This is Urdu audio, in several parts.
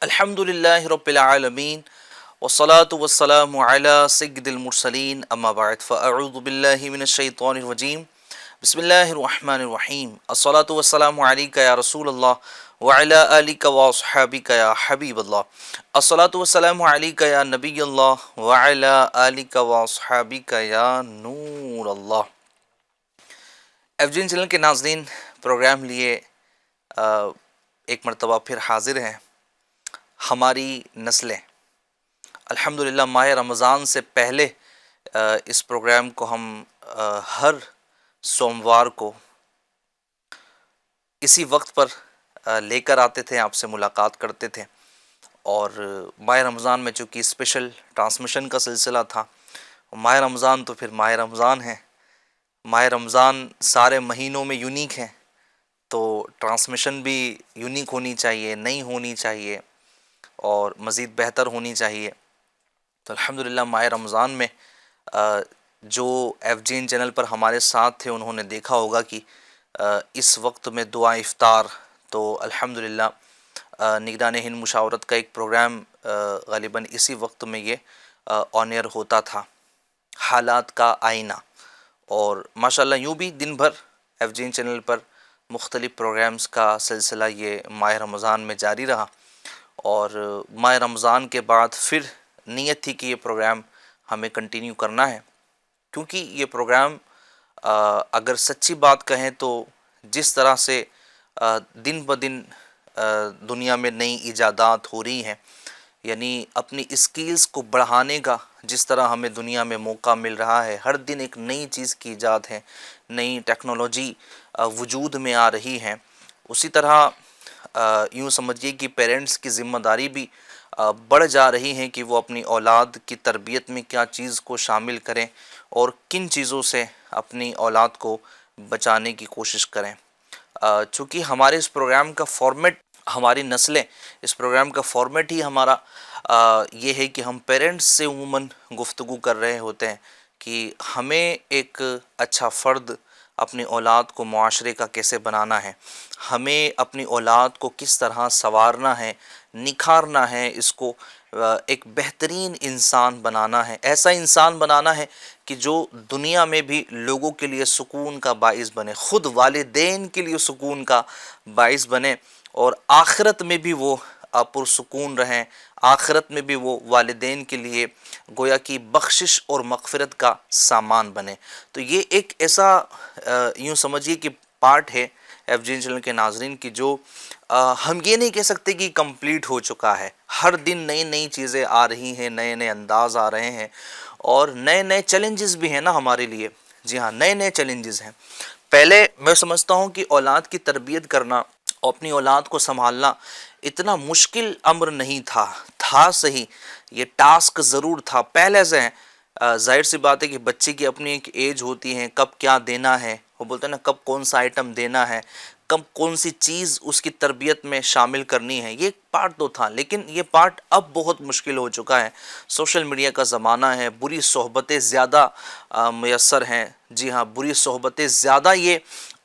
الحمدللہ رب العالمین والصلاة والسلام علی سید المرسلین اما بعد فاعوذ باللہ من الشیطان الرجیم بسم اللہ الرحمن الرحیم الصلاة والسلام علیکہ یا رسول اللہ وعلی آلک واصحابک یا حبیب اللہ الصلاة والسلام علیکہ یا نبی اللہ وعلی آلک واصحابک یا نور اللہ۔ ایف جی این چینل کے ناظرین، پروگرام لیے ایک مرتبہ پھر حاضر ہیں۔ ہماری نسلیں، الحمدللہ ماہ رمضان سے پہلے اس پروگرام کو ہم ہر سوموار کو اسی وقت پر لے کر آتے تھے، آپ سے ملاقات کرتے تھے، اور ماہ رمضان میں چونکہ اسپیشل ٹرانسمیشن کا سلسلہ تھا، ماہ رمضان تو پھر ماہ رمضان ہے، ماہ رمضان سارے مہینوں میں یونیک ہے، تو ٹرانسمیشن بھی یونیک ہونی چاہیے، نئی ہونی چاہیے اور مزید بہتر ہونی چاہیے۔ تو الحمدللہ ماہ رمضان میں جو ایف جی این چینل پر ہمارے ساتھ تھے انہوں نے دیکھا ہوگا کہ اس وقت میں دعا افطار، تو الحمدللہ نگران ہند مشاورت کا ایک پروگرام غالباً اسی وقت میں یہ آن ایئر ہوتا تھا، حالات کا آئینہ۔ اور ماشاءاللہ یوں بھی دن بھر ایف جی این چینل پر مختلف پروگرامز کا سلسلہ یہ ماہ رمضان میں جاری رہا، اور ماہ رمضان کے بعد پھر نیت تھی کہ یہ پروگرام ہمیں کنٹینیو کرنا ہے، کیونکہ یہ پروگرام اگر سچی بات کہیں تو جس طرح سے دن بدن دنیا میں نئی ایجادات ہو رہی ہیں، یعنی اپنی اسکلز کو بڑھانے کا جس طرح ہمیں دنیا میں موقع مل رہا ہے، ہر دن ایک نئی چیز کی ایجاد ہے، نئی ٹیکنالوجی وجود میں آ رہی ہے، اسی طرح یوں سمجھیے کہ پیرنٹس کی ذمہ داری بھی بڑھ جا رہی ہے کہ وہ اپنی اولاد کی تربیت میں کیا چیز کو شامل کریں اور کن چیزوں سے اپنی اولاد کو بچانے کی کوشش کریں۔ چونکہ ہمارے اس پروگرام کا فارمیٹ، ہماری نسلیں، اس پروگرام کا فارمیٹ ہی ہمارا یہ ہے کہ ہم پیرنٹس سے عموماً گفتگو کر رہے ہوتے ہیں کہ ہمیں ایک اچھا فرد اپنی اولاد کو معاشرے کا کیسے بنانا ہے، ہمیں اپنی اولاد کو کس طرح سنوارنا ہے، نکھارنا ہے، اس کو ایک بہترین انسان بنانا ہے، ایسا انسان بنانا ہے کہ جو دنیا میں بھی لوگوں کے لیے سکون کا باعث بنے، خود والدین کے لیے سکون کا باعث بنے، اور آخرت میں بھی وہ پرسکون رہیں، آخرت میں بھی وہ والدین کے لیے گویا کہ بخشش اور مغفرت کا سامان بنے۔ تو یہ ایک ایسا یوں سمجھیے کہ پارٹ ہے ایف جی این چینل کے ناظرین کی جو ہم یہ نہیں کہہ سکتے کہ کمپلیٹ ہو چکا ہے، ہر دن نئی نئی چیزیں آ رہی ہیں، نئے نئے انداز آ رہے ہیں، اور نئے نئے چیلنجز بھی ہیں نا ہمارے لیے۔ جی ہاں، نئے نئے چیلنجز ہیں۔ پہلے میں سمجھتا ہوں کہ اولاد کی تربیت کرنا اور اپنی اولاد کو سنبھالنا اتنا مشکل امر نہیں تھا صحیح، یہ ٹاسک ضرور تھا پہلے سے۔ ظاہر سی بات ہے کہ بچے کی اپنی ایک ایج ہوتی ہے، کب کیا دینا ہے، وہ بولتے ہیں نا کب کون سا آئٹم دینا ہے، کب کون سی چیز اس کی تربیت میں شامل کرنی ہے، یہ پارٹ تو تھا، لیکن یہ پارٹ اب بہت مشکل ہو چکا ہے۔ سوشل میڈیا کا زمانہ ہے، بری صحبتیں زیادہ میسر ہیں، جی ہاں بری صحبتیں زیادہ یہ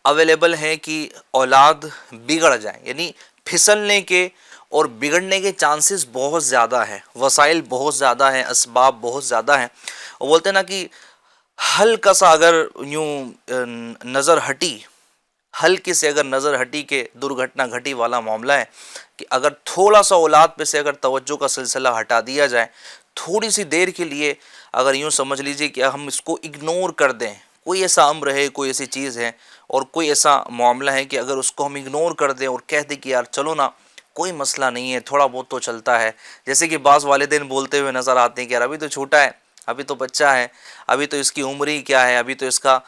اویلیبل ہیں کہ اولاد بگڑ جائیں، یعنی پھسلنے کے اور بگڑنے کے چانسز بہت زیادہ ہیں، وسائل بہت زیادہ ہیں، اسباب بہت زیادہ ہیں۔ وہ بولتے ہیں نا کہ ہلکا سا اگر یوں نظر ہٹی، ہلکی سے اگر نظر ہٹی کہ درگھٹنا گھٹی والا معاملہ ہے، کہ اگر تھوڑا سا اولاد پہ سے اگر توجہ کا سلسلہ ہٹا دیا جائے، تھوڑی سی دیر کے لیے اگر یوں سمجھ لیجئے کہ ہم اس کو اگنور کر دیں، کوئی ایسا امر ہے، کوئی ایسی چیز ہے اور کوئی ایسا معاملہ ہے کہ اگر اس کو ہم اگنور کر دیں اور کہہ دیں کہ یار چلو نا کوئی مسئلہ نہیں ہے، تھوڑا بہت تو چلتا ہے، جیسے کہ بعض والدین بولتے ہوئے نظر آتے ہیں کہ یار ابھی تو چھوٹا ہے، ابھی تو بچہ ہے، ابھی تو اس کی عمر ہی کیا ہے، ابھی تو اس کا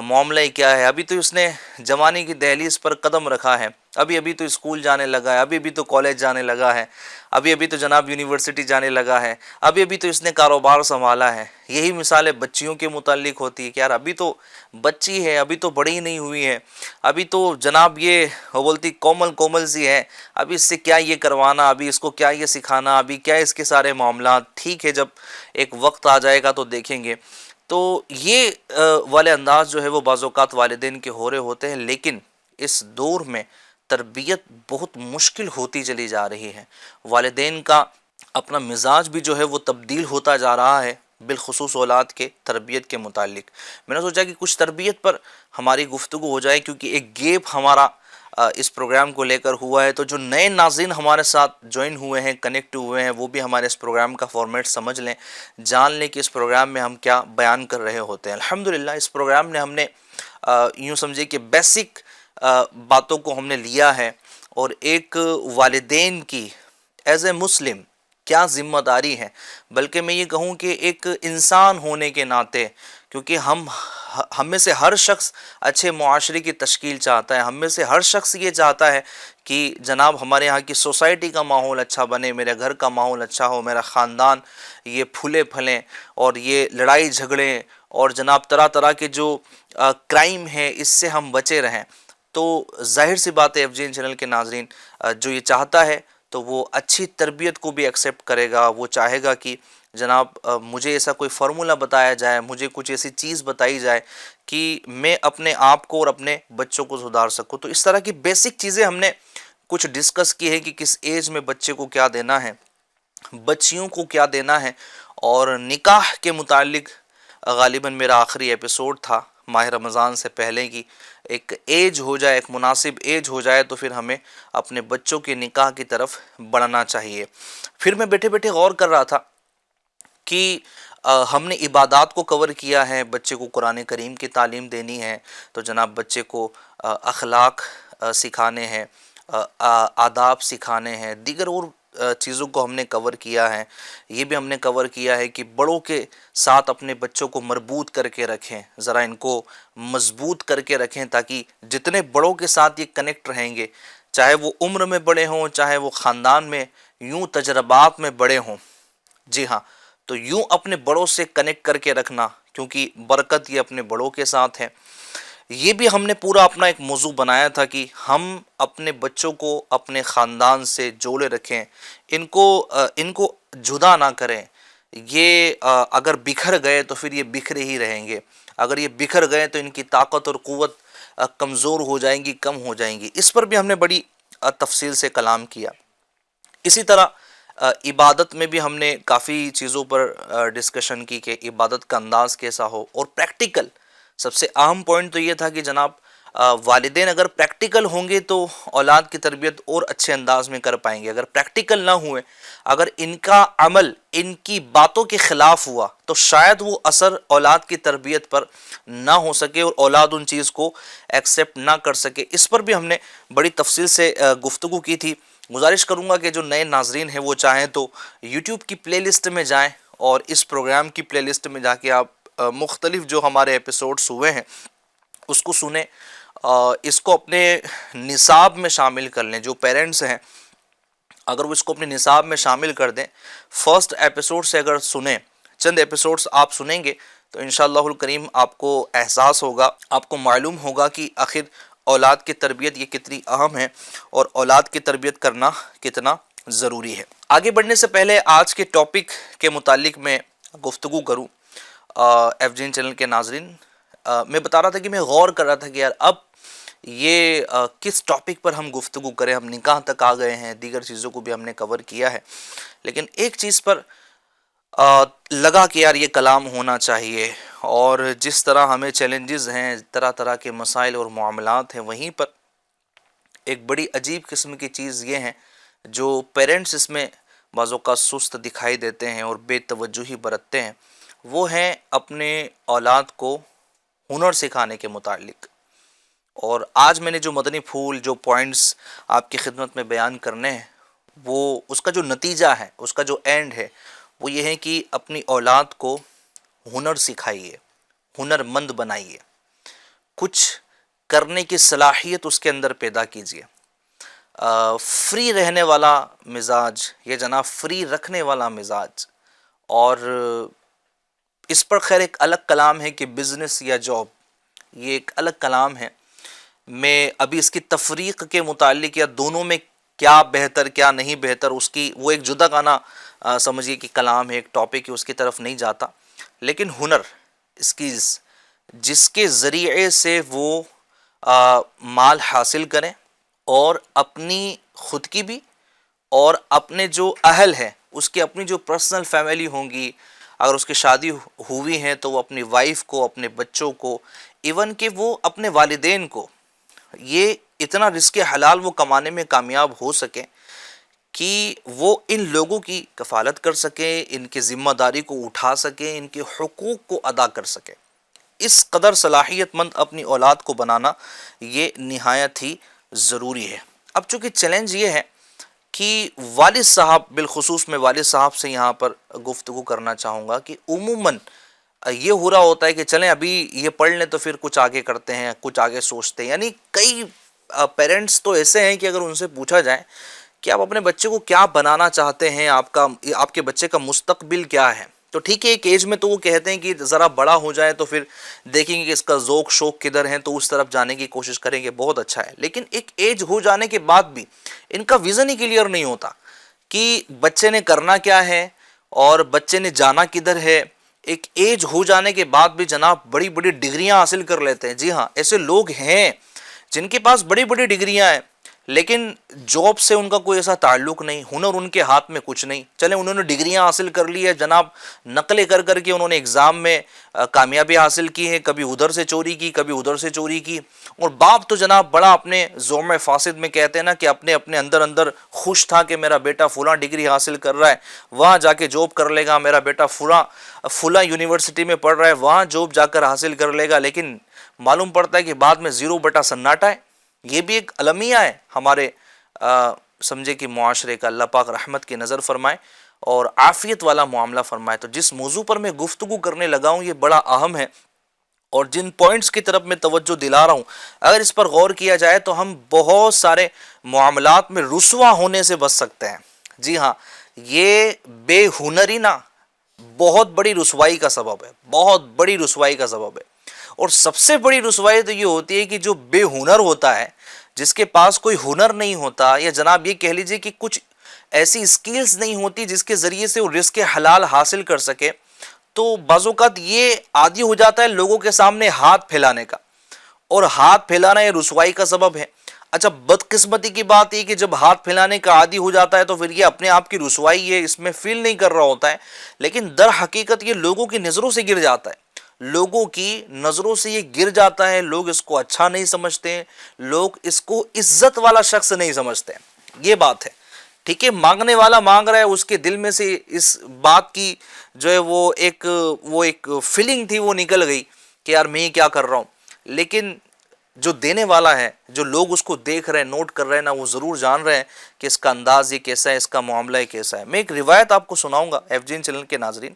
معاملہ ہی کیا ہے، ابھی تو اس نے جوانی کی دہلیز پر قدم رکھا ہے، ابھی تو اسکول جانے لگا ہے، ابھی تو کالج جانے لگا ہے، ابھی تو جناب یونیورسٹی جانے لگا ہے، ابھی تو اس نے کاروبار سنبھالا ہے۔ یہی مثالیں بچیوں کے متعلق ہوتی ہے کہ یار ابھی تو بچی ہے، ابھی تو بڑی نہیں ہوئی ہے، ابھی تو جناب یہ وہ بولتی کومل سی ہے، ابھی اس سے کیا یہ کروانا، ابھی اس کو کیا یہ سکھانا، ابھی کیا اس کے سارے معاملات، ٹھیک ہے جب ایک وقت آ جائے گا تو دیکھیں گے۔ تو یہ والے انداز جو ہے وہ بعض اوقات والدین کے ہو رہے ہوتے ہیں، لیکن اس دور میں تربیت بہت مشکل ہوتی چلی جا رہی ہے. والدین کا اپنا مزاج بھی جو ہے وہ تبدیل ہوتا جا رہا ہے، بالخصوص اولاد کے تربیت کے متعلق. میں نے سوچا کہ کچھ تربیت پر ہماری گفتگو ہو جائے، کیونکہ ایک گیپ ہمارا اس پروگرام کو لے کر ہوا ہے. تو جو نئے ناظرین ہمارے ساتھ جوائن ہوئے ہیں، کنیکٹ ہوئے ہیں، وہ بھی ہمارے اس پروگرام کا فارمیٹ سمجھ لیں، جان لیں کہ اس پروگرام میں ہم کیا بیان کر رہے ہوتے ہیں. الحمدللہ اس پروگرام نے ہم نے یوں سمجھے کہ بیسک باتوں کو ہم نے لیا ہے، اور ایک والدین کی ایز اے مسلم کیا ذمہ داری ہے، بلکہ میں یہ کہوں کہ ایک انسان ہونے کے ناطے، کیونکہ ہم میں سے ہر شخص اچھے معاشرے کی تشکیل چاہتا ہے. ہم میں سے ہر شخص یہ چاہتا ہے کہ جناب ہمارے یہاں کی سوسائٹی کا ماحول اچھا بنے، میرے گھر کا ماحول اچھا ہو، میرا خاندان یہ پھولے پھلیں، اور یہ لڑائی جھگڑے اور جناب طرح طرح کے جو کرائم ہے اس سے ہم بچے رہیں. تو ظاہر سی بات ہے ایف جی این چینل کے ناظرین جو یہ چاہتا ہے تو وہ اچھی تربیت کو بھی ایکسیپٹ کرے گا. وہ چاہے گا کہ جناب مجھے ایسا کوئی فارمولا بتایا جائے، مجھے کچھ ایسی چیز بتائی جائے کہ میں اپنے آپ کو اور اپنے بچوں کو سدھار سکوں. تو اس طرح کی بیسک چیزیں ہم نے کچھ ڈسکس کی ہے کہ کس ایج میں بچے کو کیا دینا ہے، بچیوں کو کیا دینا ہے. اور نکاح کے متعلق غالباً میرا آخری ایپیسوڈ تھا ماہ رمضان سے پہلے کی ایک ایج ہو جائے، ایک مناسب ایج ہو جائے تو پھر ہمیں اپنے بچوں کے نکاح کی طرف بڑھنا چاہیے. پھر میں بیٹھے بیٹھے غور کر رہا تھا کہ ہم نے عبادات کو کور کیا ہے، بچے کو قرآن کریم کی تعلیم دینی ہے، تو جناب بچے کو اخلاق سکھانے ہیں، آداب سکھانے ہیں، دیگر اور چیزوں کو ہم نے کور کیا ہے. یہ بھی ہم نے کور کیا ہے کہ بڑوں کے ساتھ اپنے بچوں کو مربوط کر کے رکھیں، ذرا ان کو مضبوط کر کے رکھیں، تاکہ جتنے بڑوں کے ساتھ یہ کنیکٹ رہیں گے، چاہے وہ عمر میں بڑے ہوں، چاہے وہ خاندان میں یوں تجربات میں بڑے ہوں. جی ہاں، تو یوں اپنے بڑوں سے کنیکٹ کر کے رکھنا، کیونکہ برکت یہ اپنے بڑوں کے ساتھ ہے. یہ بھی ہم نے پورا اپنا ایک موضوع بنایا تھا کہ ہم اپنے بچوں کو اپنے خاندان سے جوڑے رکھیں، ان کو جدا نہ کریں. یہ اگر بکھر گئے تو پھر یہ بکھرے ہی رہیں گے، اگر یہ بکھر گئے تو ان کی طاقت اور قوت کمزور ہو جائیں گی، کم ہو جائیں گی. اس پر بھی ہم نے بڑی تفصیل سے کلام کیا. اسی طرح عبادت میں بھی ہم نے کافی چیزوں پر ڈسکشن کی کہ عبادت کا انداز کیسا ہو، اور پریکٹیکل سب سے اہم پوائنٹ تو یہ تھا کہ جناب والدین اگر پریکٹیکل ہوں گے تو اولاد کی تربیت اور اچھے انداز میں کر پائیں گے. اگر پریکٹیکل نہ ہوئے، اگر ان کا عمل ان کی باتوں کے خلاف ہوا تو شاید وہ اثر اولاد کی تربیت پر نہ ہو سکے اور اولاد ان چیز کو ایکسیپٹ نہ کر سکے. اس پر بھی ہم نے بڑی تفصیل سے گفتگو کی تھی. گزارش کروں گا کہ جو نئے ناظرین ہیں وہ چاہیں تو یوٹیوب کی پلے لسٹ میں جائیں اور اس پروگرام کی پلے لسٹ میں جا کے آپ مختلف جو ہمارے ایپیسوڈز ہوئے ہیں اس کو سنیں، اس کو اپنے نصاب میں شامل کر لیں. جو پیرنٹس ہیں اگر وہ اس کو اپنے نصاب میں شامل کر دیں، فرسٹ ایپیسوڈ سے اگر سنیں، چند ایپیسوڈز آپ سنیں گے تو انشاءاللہ الکریم آپ کو احساس ہوگا، آپ کو معلوم ہوگا کہ آخر اولاد کی تربیت یہ کتنی اہم ہے اور اولاد کی تربیت کرنا کتنا ضروری ہے. آگے بڑھنے سے پہلے آج کے ٹاپک کے متعلق میں گفتگو کروں. ایف جی این چینل کے ناظرین، میں بتا رہا تھا کہ میں غور کر رہا تھا کہ یار اب یہ کس ٹاپک پر ہم گفتگو کریں. ہم نکاح تک آ گئے ہیں، دیگر چیزوں کو بھی ہم نے کور کیا ہے، لیکن ایک چیز پر لگا کہ یار یہ کلام ہونا چاہیے. اور جس طرح ہمیں چیلنجز ہیں، طرح طرح کے مسائل اور معاملات ہیں، وہیں پر ایک بڑی عجیب قسم کی چیز یہ ہے جو پیرنٹس اس میں بعض اوقات سست دکھائی دیتے ہیں اور بے توجہی برتتے ہیں، وہ ہیں اپنے اولاد کو ہنر سکھانے کے متعلق. اور آج میں نے جو مدنی پھول، جو پوائنٹس آپ کی خدمت میں بیان کرنے ہیں، وہ اس کا جو نتیجہ ہے، اس کا جو اینڈ ہے، وہ یہ ہے کہ اپنی اولاد کو ہنر سکھائیے، ہنر مند بنائیے، کچھ کرنے کی صلاحیت اس کے اندر پیدا کیجیے. فری رہنے والا مزاج، یہ جناب فری رکھنے والا مزاج، اور اس پر خیر ایک الگ کلام ہے کہ بزنس یا جاب، یہ ایک الگ کلام ہے. میں ابھی اس کی تفریق کے متعلق یا دونوں میں کیا بہتر کیا نہیں بہتر، اس کی وہ ایک جدا گانا سمجھیے کہ کلام ہے، ایک ٹاپک ہے، اس کی طرف نہیں جاتا. لیکن ہنر، اسکلز، جس کے ذریعے سے وہ مال حاصل کریں اور اپنی خود کی بھی، اور اپنے جو اہل ہیں اس کی اپنی جو پرسنل فیملی ہوں گی، اگر اس کی شادی ہوئی ہیں تو وہ اپنی وائف کو، اپنے بچوں کو، ایون کہ وہ اپنے والدین کو، یہ اتنا رزق حلال وہ کمانے میں کامیاب ہو سکیں کہ وہ ان لوگوں کی کفالت کر سکیں، ان کی ذمہ داری کو اٹھا سکیں، ان کے حقوق کو ادا کر سکیں۔ اس قدر صلاحیت مند اپنی اولاد کو بنانا یہ نہایت ہی ضروری ہے۔ اب چونکہ چیلنج یہ ہے کہ والد صاحب، بالخصوص میں والد صاحب سے یہاں پر گفتگو کرنا چاہوں گا کہ عموماً یہ ہو رہا ہوتا ہے کہ چلیں ابھی یہ پڑھ لیں تو پھر کچھ آگے کرتے ہیں، کچھ آگے سوچتے ہیں۔ یعنی کئی پیرنٹس تو ایسے ہیں کہ اگر ان سے پوچھا جائے کہ آپ اپنے بچے کو کیا بنانا چاہتے ہیں، آپ کے بچے کا مستقبل کیا ہے، تو ٹھیک ہے ایک ایج میں تو وہ کہتے ہیں کہ ذرا بڑا ہو جائے تو پھر دیکھیں گے کہ اس کا ذوق شوق کدھر ہے تو اس طرف جانے کی کوشش کریں گے، بہت اچھا ہے۔ لیکن ایک ایج ہو جانے کے بعد بھی ان کا ویژن ہی کلیئر نہیں ہوتا کہ بچے نے کرنا کیا ہے اور بچے نے جانا کدھر ہے۔ ایک ایج ہو جانے کے بعد بھی جناب بڑی بڑی ڈگریاں حاصل کر لیتے ہیں۔ جی ہاں، ایسے لوگ ہیں جن کے پاس بڑی بڑی ڈگریاں ہیں لیکن جاب سے ان کا کوئی ایسا تعلق نہیں، ہنر ان کے ہاتھ میں کچھ نہیں۔ چلیں انہوں نے ڈگریاں حاصل کر لی ہے جناب، نقلیں کر کر کے انہوں نے ایگزام میں کامیابی حاصل کی ہے، کبھی ادھر سے چوری کی، کبھی ادھر سے چوری کی، اور باپ تو جناب بڑا اپنے زوم فاسد میں کہتے ہیں نا کہ اپنے اندر خوش تھا کہ میرا بیٹا فلاں ڈگری حاصل کر رہا ہے، وہاں جا کے جاب کر لے گا، میرا بیٹا فلاں یونیورسٹی میں پڑھ رہا ہے، وہاں جاب جا کر حاصل کر لے گا، لیکن معلوم پڑتا ہے کہ بعد میں 0 سناٹا ہے۔ یہ بھی ایک المیہ ہے ہمارے سمجھے کہ معاشرے کا۔ اللہ پاک رحمت کی نظر فرمائے اور عافیت والا معاملہ فرمائے۔ تو جس موضوع پر میں گفتگو کرنے لگا ہوں یہ بڑا اہم ہے، اور جن پوائنٹس کی طرف میں توجہ دلا رہا ہوں اگر اس پر غور کیا جائے تو ہم بہت سارے معاملات میں رسوا ہونے سے بچ سکتے ہیں۔ جی ہاں، یہ بے ہنری نا بہت بڑی رسوائی کا سبب ہے، بہت بڑی رسوائی کا سبب ہے۔ اور سب سے بڑی رسوائی تو یہ ہوتی ہے کہ جو بے ہنر ہوتا ہے، جس کے پاس کوئی ہنر نہیں ہوتا، یا جناب یہ کہہ لیجئے کہ کچھ ایسی اسکلز نہیں ہوتی جس کے ذریعے سے وہ رزق حلال حاصل کر سکے، تو بعض اوقات یہ عادی ہو جاتا ہے لوگوں کے سامنے ہاتھ پھیلانے کا، اور ہاتھ پھیلانا یہ رسوائی کا سبب ہے۔ اچھا، بدقسمتی کی بات یہ کہ جب ہاتھ پھیلانے کا عادی ہو جاتا ہے تو پھر یہ اپنے آپ کی رسوائی ہے، اس میں فیل نہیں کر رہا ہوتا ہے، لیکن در حقیقت یہ لوگوں کی نظروں سے گر جاتا ہے، لوگوں کی نظروں سے یہ گر جاتا ہے، لوگ اس کو اچھا نہیں سمجھتے، لوگ اس کو عزت والا شخص نہیں سمجھتے۔ یہ بات ہے، ٹھیک ہے، مانگنے والا مانگ رہا ہے، اس کے دل میں سے اس بات کی جو ہے وہ ایک فیلنگ تھی وہ نکل گئی کہ یار میں کیا کر رہا ہوں، لیکن جو دینے والا ہے، جو لوگ اس کو دیکھ رہے ہیں، نوٹ کر رہے ہیں نا، وہ ضرور جان رہے ہیں کہ اس کا انداز یہ کیسا ہے، اس کا معاملہ کیسا ہے۔ میں ایک روایت آپ کو سناؤں گا ایف جین چینل کے ناظرین،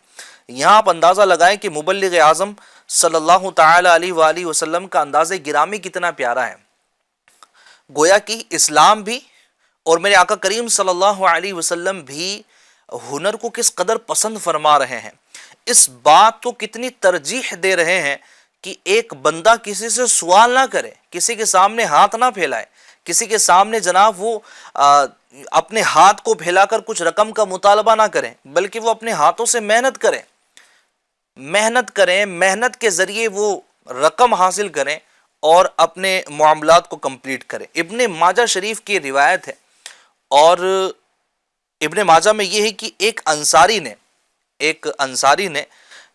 یہاں آپ اندازہ لگائیں کہ مبلغ اعظم صلی اللہ تعالی علیہ وآلہ وسلم کا انداز گرامی کتنا پیارا ہے۔ گویا کہ اسلام بھی اور میرے آقا کریم صلی اللہ علیہ وسلم بھی ہنر کو کس قدر پسند فرما رہے ہیں، اس بات کو کتنی ترجیح دے رہے ہیں کہ ایک بندہ کسی سے سوال نہ کرے، کسی کے سامنے ہاتھ نہ پھیلائے، کسی کے سامنے جناب وہ اپنے ہاتھ کو پھیلا کر کچھ رقم کا مطالبہ نہ کریں، بلکہ وہ اپنے ہاتھوں سے محنت کریں، محنت کے ذریعے وہ رقم حاصل کریں اور اپنے معاملات کو کمپلیٹ کریں۔ ابن ماجہ شریف کی روایت ہے، اور ابن ماجہ میں یہ ہے کہ ایک انصاری نے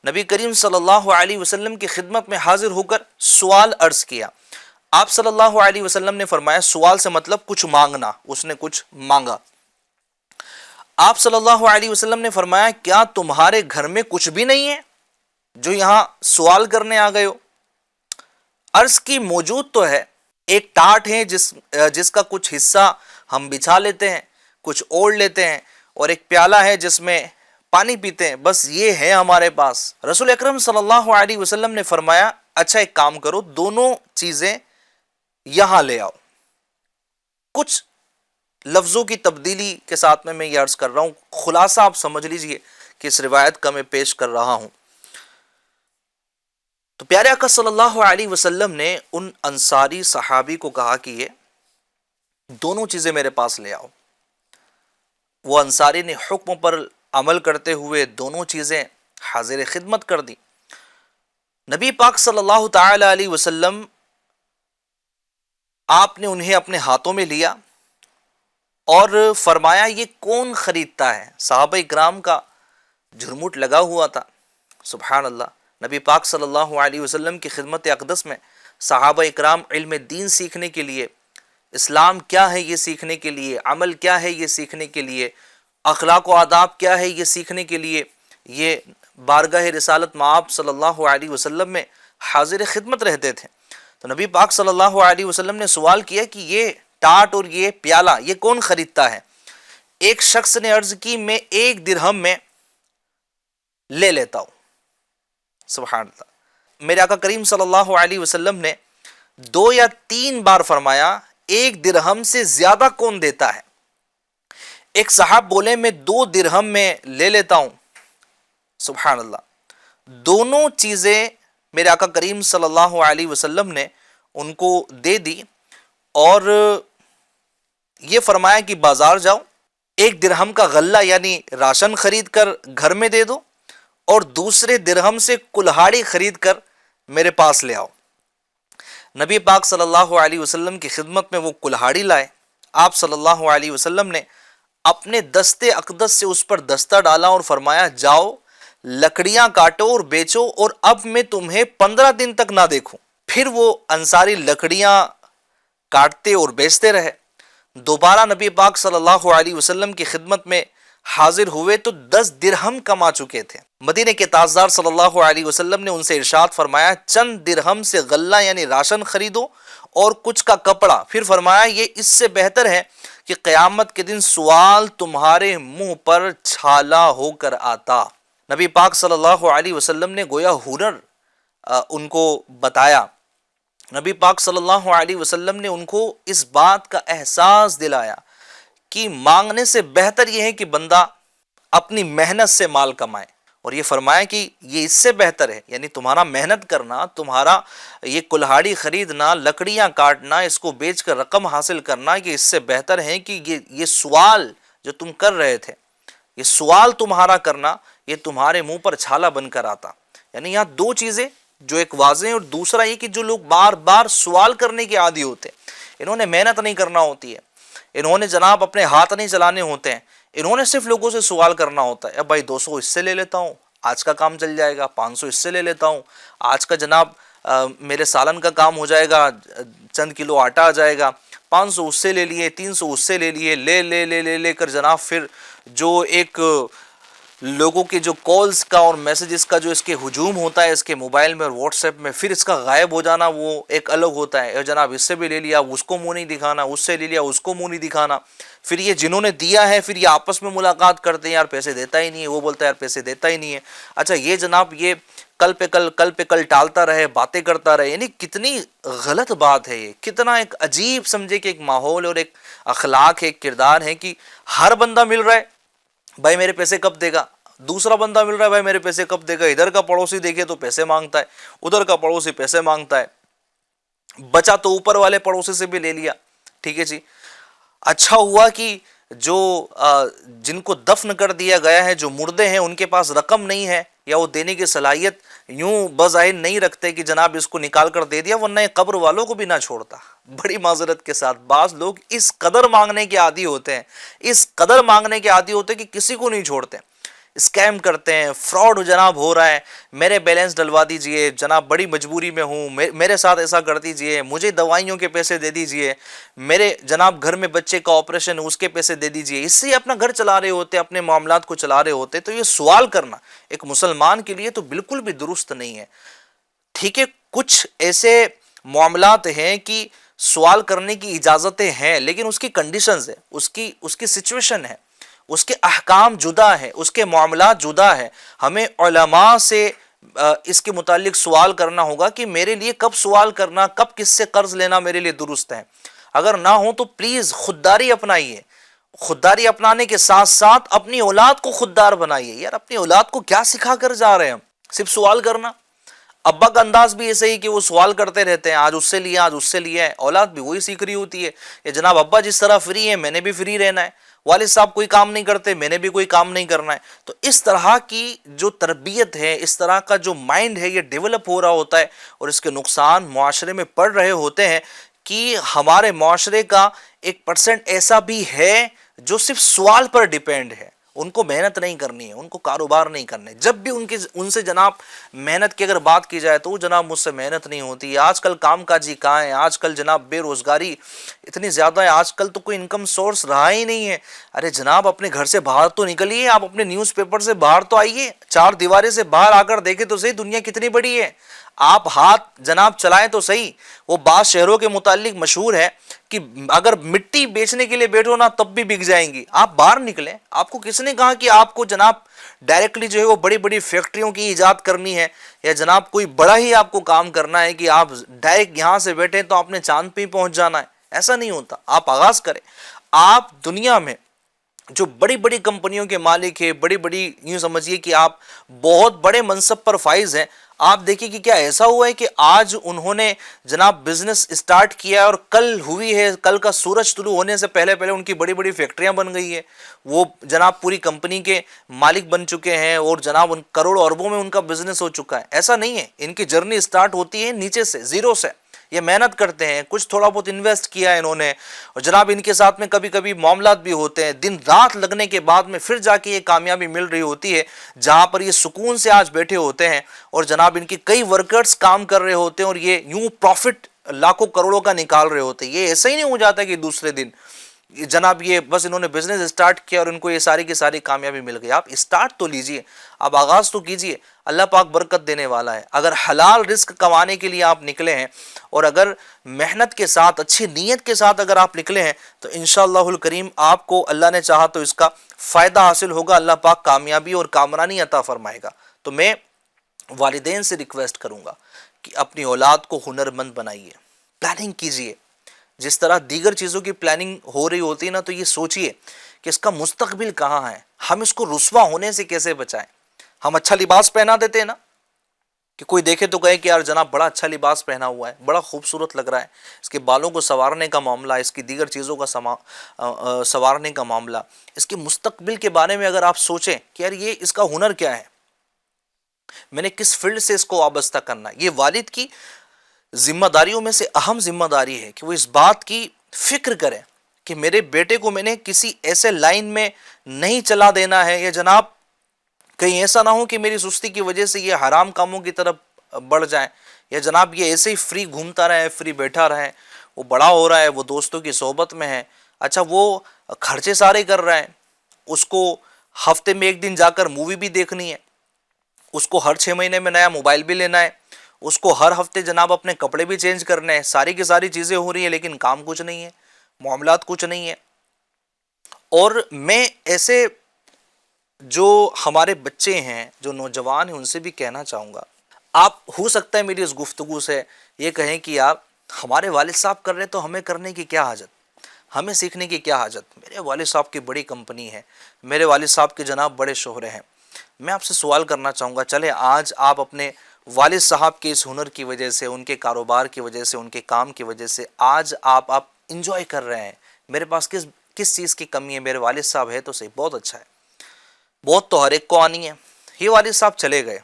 نبی کریم صلی اللہ علیہ وسلم کی خدمت میں حاضر ہو کر سوال عرض کیا۔ آپ صلی اللہ علیہ وسلم نے فرمایا، سوال سے مطلب کچھ مانگنا، اس نے کچھ مانگا۔ آپ صلی اللہ علیہ وسلم نے فرمایا، کیا تمہارے گھر میں کچھ بھی نہیں ہے جو یہاں سوال کرنے آ گئے ہو؟ عرض کی موجود تو ہے، ایک ٹاٹ ہے جس کا کچھ حصہ ہم بچھا لیتے ہیں، کچھ اوڑھ لیتے ہیں، اور ایک پیالہ ہے جس میں پانی پیتے ہیں، بس یہ ہے ہمارے پاس۔ رسول اکرم صلی اللہ علیہ وسلم نے فرمایا، اچھا ایک کام کرو، دونوں چیزیں یہاں لے آؤ۔ کچھ لفظوں کی تبدیلی کے ساتھ میں یہ عرض کر رہا ہوں، خلاصہ آپ سمجھ لیجئے کہ اس روایت کا میں پیش کر رہا ہوں۔ تو پیارے آقا صلی اللہ علیہ وسلم نے ان انصاری صحابی کو کہا کہ یہ دونوں چیزیں میرے پاس لے آؤ۔ وہ انصاری نے حکم پر عمل کرتے ہوئے دونوں چیزیں حاضر خدمت کر دی۔ نبی پاک صلی اللہ تعالی علیہ وسلم آپ نے انہیں اپنے ہاتھوں میں لیا اور فرمایا یہ کون خریدتا ہے؟ صحابہ اکرام کا جھرمٹ لگا ہوا تھا. سبحان اللہ. نبی پاک صلی اللہ علیہ وسلم کی خدمت اقدس میں صحابہ اکرام علم دین سیکھنے کے لیے، اسلام کیا ہے یہ سیکھنے کے لیے، عمل کیا ہے یہ سیکھنے کے لیے، اخلاق و آداب کیا ہے یہ سیکھنے کے لیے یہ بارگاہ رسالت مآب صلی اللہ علیہ وسلم میں حاضر خدمت رہتے تھے. تو نبی پاک صلی اللہ علیہ وسلم نے سوال کیا کہ یہ ٹاٹ اور یہ پیالہ یہ کون خریدتا ہے؟ ایک شخص نے عرض کی میں 1 درہم میں لے لیتا ہوں. سبحان اللہ. میرے آقا کریم صلی اللہ علیہ وسلم نے 2 یا 3 بار فرمایا 1 درہم سے زیادہ کون دیتا ہے؟ ایک صاحب بولے میں 2 درہم میں لے لیتا ہوں. سبحان اللہ. دونوں چیزیں میرے آقا کریم صلی اللہ علیہ وسلم نے ان کو دے دی اور یہ فرمایا کہ بازار جاؤ، 1 درہم کا غلہ یعنی راشن خرید کر گھر میں دے دو اور دوسرے درہم سے کلہاڑی خرید کر میرے پاس لے آؤ. نبی پاک صلی اللہ علیہ وسلم کی خدمت میں وہ کلہاڑی لائے. آپ صلی اللہ علیہ وسلم نے اپنے دستے اقدس سے اس پر دستہ ڈالا اور فرمایا جاؤ لکڑیاں کاٹو اور بیچو اور اب میں تمہیں 15 دن تک نہ دیکھوں. پھر وہ انصاری لکڑیاں کاٹتے اور بیچتے رہے. دوبارہ نبی پاک صلی اللہ علیہ وسلم کی خدمت میں حاضر ہوئے تو 10 درہم کما چکے تھے. مدینے کے تاجدار صلی اللہ علیہ وسلم نے ان سے ارشاد فرمایا چند درہم سے غلہ یعنی راشن خریدو اور کچھ کا کپڑا. پھر فرمایا یہ اس سے بہتر ہے کہ قیامت کے دن سوال تمہارے منہ پر چھالا ہو کر آتا. نبی پاک صلی اللہ علیہ وسلم نے گویا ہنر ان کو بتایا. نبی پاک صلی اللہ علیہ وسلم نے ان کو اس بات کا احساس دلایا کہ مانگنے سے بہتر یہ ہے کہ بندہ اپنی محنت سے مال کمائے، اور یہ فرمایا کہ یہ اس سے بہتر ہے یعنی تمہارا محنت کرنا، تمہارا یہ کلہاڑی خریدنا، لکڑیاں کاٹنا، اس کو بیچ کر رقم حاصل کرنا، کہ اس سے بہتر ہے کہ یہ سوال جو تم کر رہے تھے، یہ سوال تمہارا کرنا یہ تمہارے منہ پر چھالا بن کر آتا. یعنی یہاں 2 چیزیں جو ایک واضح ہیں، اور دوسرا یہ کہ جو لوگ بار بار سوال کرنے کے عادی ہوتے ہیں، انہوں نے محنت نہیں کرنا ہوتی ہے، انہوں نے جناب اپنے ہاتھ نہیں چلانے ہوتے ہیں، انہوں نے صرف لوگوں سے سوال کرنا ہوتا ہے. اب بھائی 200 اس سے لے لیتا ہوں، آج کا کام چل جائے گا. 500 اس سے لے لیتا ہوں، آج کا جناب میرے سالن کا کام ہو جائے گا، چند کلو آٹا آ جائے گا. 500 اس سے لے لیے، 300 اس سے لے لیے، لے لے لے لے لے کر جناب پھر جو ایک لوگوں کے جو کالز کا اور میسیجز کا جو اس کے ہجوم ہوتا ہے اس کے موبائل میں اور واٹس ایپ میں، پھر اس کا غائب ہو جانا وہ ایک الگ ہوتا ہے. جناب اس سے بھی لے لیا، اس کو منہ نہیں دکھانا، اس سے لے لیا، اس کو منہ نہیں دکھانا. پھر یہ جنہوں نے دیا ہے پھر یہ آپس میں ملاقات کرتے ہیں، یار پیسے دیتا ہی نہیں ہے، وہ بولتا ہے یار پیسے دیتا ہی نہیں ہے. اچھا یہ جناب یہ کل پہ کل ٹالتا رہے، باتیں کرتا رہے. یعنی کتنی غلط بات ہے یہ، کتنا ایک عجیب سمجھے کہ ایک ماحول اور ایک اخلاق ہے، ایک کردار ہے کہ ہر بندہ مل رہا ہے بھائی میرے پیسے کب دے گا، دوسرا بندہ مل رہا ہے بھائی میرے پیسے کب دے گا. ادھر کا پڑوسی دیکھے تو پیسے مانگتا ہے، ادھر کا پڑوسی پیسے مانگتا ہے. بچا تو اوپر والے پڑوسی سے بھی لے لیا. ٹھیک ہے جی. اچھا ہوا کہ جو جن کو دفن کر دیا گیا ہے، جو مردے ہیں، ان کے پاس رقم نہیں ہے یا وہ دینے کی صلاحیت یوں بظاہر نہیں رکھتے کہ جناب اس کو نکال کر دے دیا، ورنہ قبر والوں کو بھی نہ چھوڑتا. بڑی معذرت کے ساتھ بعض لوگ اس قدر مانگنے کے عادی ہوتے ہیں، اس قدر مانگنے کے عادی ہوتے ہیں کہ کسی کو نہیں چھوڑتے. اسکیم کرتے ہیں، فراڈ جناب ہو رہا ہے، میرے بیلنس ڈلوا دیجئے جناب، بڑی مجبوری میں ہوں، میرے ساتھ ایسا کر دیجئے، مجھے دوائیوں کے پیسے دے دیجئے، میرے جناب گھر میں بچے کا آپریشن اس کے پیسے دے دیجئے. اس سے اپنا گھر چلا رہے ہوتے، اپنے معاملات کو چلا رہے ہوتے. تو یہ سوال کرنا ایک مسلمان کے لیے تو بالکل بھی درست نہیں ہے. ٹھیک ہے، کچھ ایسے معاملات ہیں کہ سوال کرنے کی اجازتیں ہیں، لیکن اس کی کنڈیشنز ہے، اس کی سچویشن ہے، اس کے احکام جدا ہے، اس کے معاملات جدا ہے. ہمیں علماء سے اس کے متعلق سوال کرنا ہوگا کہ میرے لیے کب سوال کرنا، کب کس سے قرض لینا میرے لیے درست ہے. اگر نہ ہو تو پلیز خودداری اپنائیے. خودداری اپنانے کے ساتھ ساتھ اپنی اولاد کو خوددار بنائیے. یار اپنی اولاد کو کیا سکھا کر جا رہے ہیں ہم؟ صرف سوال کرنا. ابا کا انداز بھی ایسے ہی کہ وہ سوال کرتے رہتے ہیں، آج اس سے لیا، آج اس سے لیا ہے. اولاد بھی وہی سیکھ رہی ہوتی ہے. یہ جناب ابا جس طرح فری ہے میں نے بھی فری رہنا ہے، والد صاحب کوئی کام نہیں کرتے میں نے بھی کوئی کام نہیں کرنا ہے. تو اس طرح کی جو تربیت ہے، اس طرح کا جو مائنڈ ہے، یہ ڈیولپ ہو رہا ہوتا ہے اور اس کے نقصان معاشرے میں پڑ رہے ہوتے ہیں کہ ہمارے معاشرے کا 1% ایسا بھی ہے جو صرف سوال پر ڈیپینڈ ہے، ان کو محنت نہیں کرنی ہے، ان کو کاروبار نہیں کرنے۔ جب بھی ان سے جناب محنت کی اگر بات کی جائے تو وہ جناب مجھ سے محنت نہیں ہوتی۔ آج کل کام کاجی کہاں ہے، آج کل جناب بے روزگاری اتنی زیادہ ہے، آج کل تو کوئی انکم سورس رہا ہی نہیں ہے۔ ارے جناب اپنے گھر سے باہر تو نکلیے، آپ اپنے نیوز پیپر سے باہر تو آئیے، 4 دیواریں سے باہر آ کر دیکھیں تو صحیح دنیا کتنی بڑی ہے۔ آپ ہاتھ جناب چلائیں تو صحیح۔ وہ بعض شہروں کے متعلق مشہور ہے کہ اگر مٹی بیچنے کے لیے بیٹھو نا تب بھی بک جائیں گی۔ آپ باہر نکلیں، آپ کو کس نے کہا کہ آپ کو جناب ڈائریکٹلی جو ہے وہ بڑی بڑی فیکٹریوں کی ایجاد کرنی ہے، یا جناب کوئی بڑا ہی آپ کو کام کرنا ہے کہ آپ ڈائریکٹ یہاں سے بیٹھیں تو آپ نے چاند پہ ہی پہنچ جانا ہے؟ ایسا نہیں ہوتا۔ آپ آغاز کریں۔ آپ دنیا میں جو بڑی بڑی کمپنیوں کے مالک ہیں، بڑی بڑی یوں سمجھیے کہ آپ بہت بڑے منصب پر فائز ہیں، آپ دیکھیں کہ کیا ایسا ہوا ہے کہ آج انہوں نے جناب بزنس اسٹارٹ کیا اور کل ہوئی ہے، کل کا سورج طلوع ہونے سے پہلے پہلے ان کی بڑی بڑی فیکٹریاں بن گئی ہے، وہ جناب پوری کمپنی کے مالک بن چکے ہیں اور جناب ان کروڑوں اربوں میں ان کا بزنس ہو چکا ہے؟ ایسا نہیں ہے۔ ان کی جرنی اسٹارٹ ہوتی ہے نیچے سے، زیرو سے۔ یہ محنت کرتے ہیں، کچھ تھوڑا بہت انویسٹ کیا ہے انہوں نے، اور جناب ان کے ساتھ میں کبھی کبھی معاملات بھی ہوتے ہیں، دن رات لگنے کے بعد میں پھر جا کے یہ کامیابی مل رہی ہوتی ہے، جہاں پر یہ سکون سے آج بیٹھے ہوتے ہیں اور جناب ان کی کئی ورکرز کام کر رہے ہوتے ہیں اور یہ یوں پروفٹ لاکھوں کروڑوں کا نکال رہے ہوتے ہیں۔ یہ ایسا ہی نہیں ہو جاتا کہ دوسرے دن جناب یہ بس انہوں نے بزنس اسٹارٹ کیا اور ان کو یہ ساری کی ساری کامیابی مل گئی۔ آپ اسٹارٹ تو لیجئے، آپ آغاز تو کیجئے، اللہ پاک برکت دینے والا ہے۔ اگر حلال رزق کمانے کے لیے آپ نکلے ہیں اور اگر محنت کے ساتھ، اچھی نیت کے ساتھ اگر آپ نکلے ہیں تو انشاءاللہ الکریم آپ کو اللہ نے چاہا تو اس کا فائدہ حاصل ہوگا، اللہ پاک کامیابی اور کامرانی عطا فرمائے گا۔ تو میں والدین سے ریکویسٹ کروں گا کہ اپنی اولاد کو ہنرمند بنائیے، پلاننگ کیجئے۔ جس طرح دیگر چیزوں کی پلاننگ ہو رہی ہوتی ہے نا، تو یہ سوچئے کہ اس کا مستقبل کہاں ہے، ہم اس کو رسوا ہونے سے کیسے بچائیں۔ ہم اچھا لباس پہنا دیتے ہیں نا کہ کوئی دیکھے تو کہے کہ یار جناب بڑا اچھا لباس پہنا ہوا ہے، بڑا خوبصورت لگ رہا ہے، اس کے بالوں کو سنوارنے کا معاملہ، اس کی دیگر چیزوں کا سنوارنے کا معاملہ، اس کے مستقبل کے بارے میں اگر آپ سوچیں کہ یار یہ اس کا ہنر کیا ہے، میں نے کس فیلڈ سے اس کو وابستہ کرنا ہے، یہ والد کی ذمہ داریوں میں سے اہم ذمہ داری ہے کہ وہ اس بات کی فکر کرے کہ میرے بیٹے کو میں نے کسی ایسے لائن میں نہیں چلا دینا ہے، یا جناب کہیں ایسا نہ ہو کہ میری سستی کی وجہ سے یہ حرام کاموں کی طرف بڑھ جائیں، یا جناب یہ ایسے ہی فری گھومتا رہے، فری بیٹھا رہے، وہ بڑا ہو رہا ہے، وہ دوستوں کی صحبت میں ہے، اچھا وہ خرچے سارے کر رہا ہے، اس کو ہفتے میں 1 دن جا کر مووی بھی دیکھنی ہے، اس کو ہر 6 مہینے میں نیا موبائل بھی لینا ہے، اس کو ہر ہفتے جناب اپنے کپڑے بھی چینج کرنے ہیں، ساری کی ساری چیزیں ہو رہی ہیں لیکن کام کچھ نہیں ہے، معاملات کچھ نہیں ہے۔ اور میں ایسے جو ہمارے بچے ہیں، جو نوجوان ہیں، ان سے بھی کہنا چاہوں گا، آپ ہو سکتا ہے میری اس گفتگو سے یہ کہیں کہ آپ ہمارے والد صاحب کر رہے تو ہمیں کرنے کی کیا حاجت، ہمیں سیکھنے کی کیا حاجت۔ میرے والد صاحب کی بڑی کمپنی ہے، میرے والد صاحب کے جناب بڑے شہرے ہیں۔ میں آپ سے سوال کرنا چاہوں گا، چلے آج آپ اپنے والد صاحب کے اس ہنر کی وجہ سے، ان کے کاروبار کی وجہ سے، ان کے کام کی وجہ سے آج آپ انجوائے کر رہے ہیں، میرے پاس کس چیز کی کمی ہے، میرے والد صاحب ہے تو صحیح، بہت اچھا ہے، بہت تو ہر ایک کو آنی ہے۔ یہ والد صاحب چلے گئے،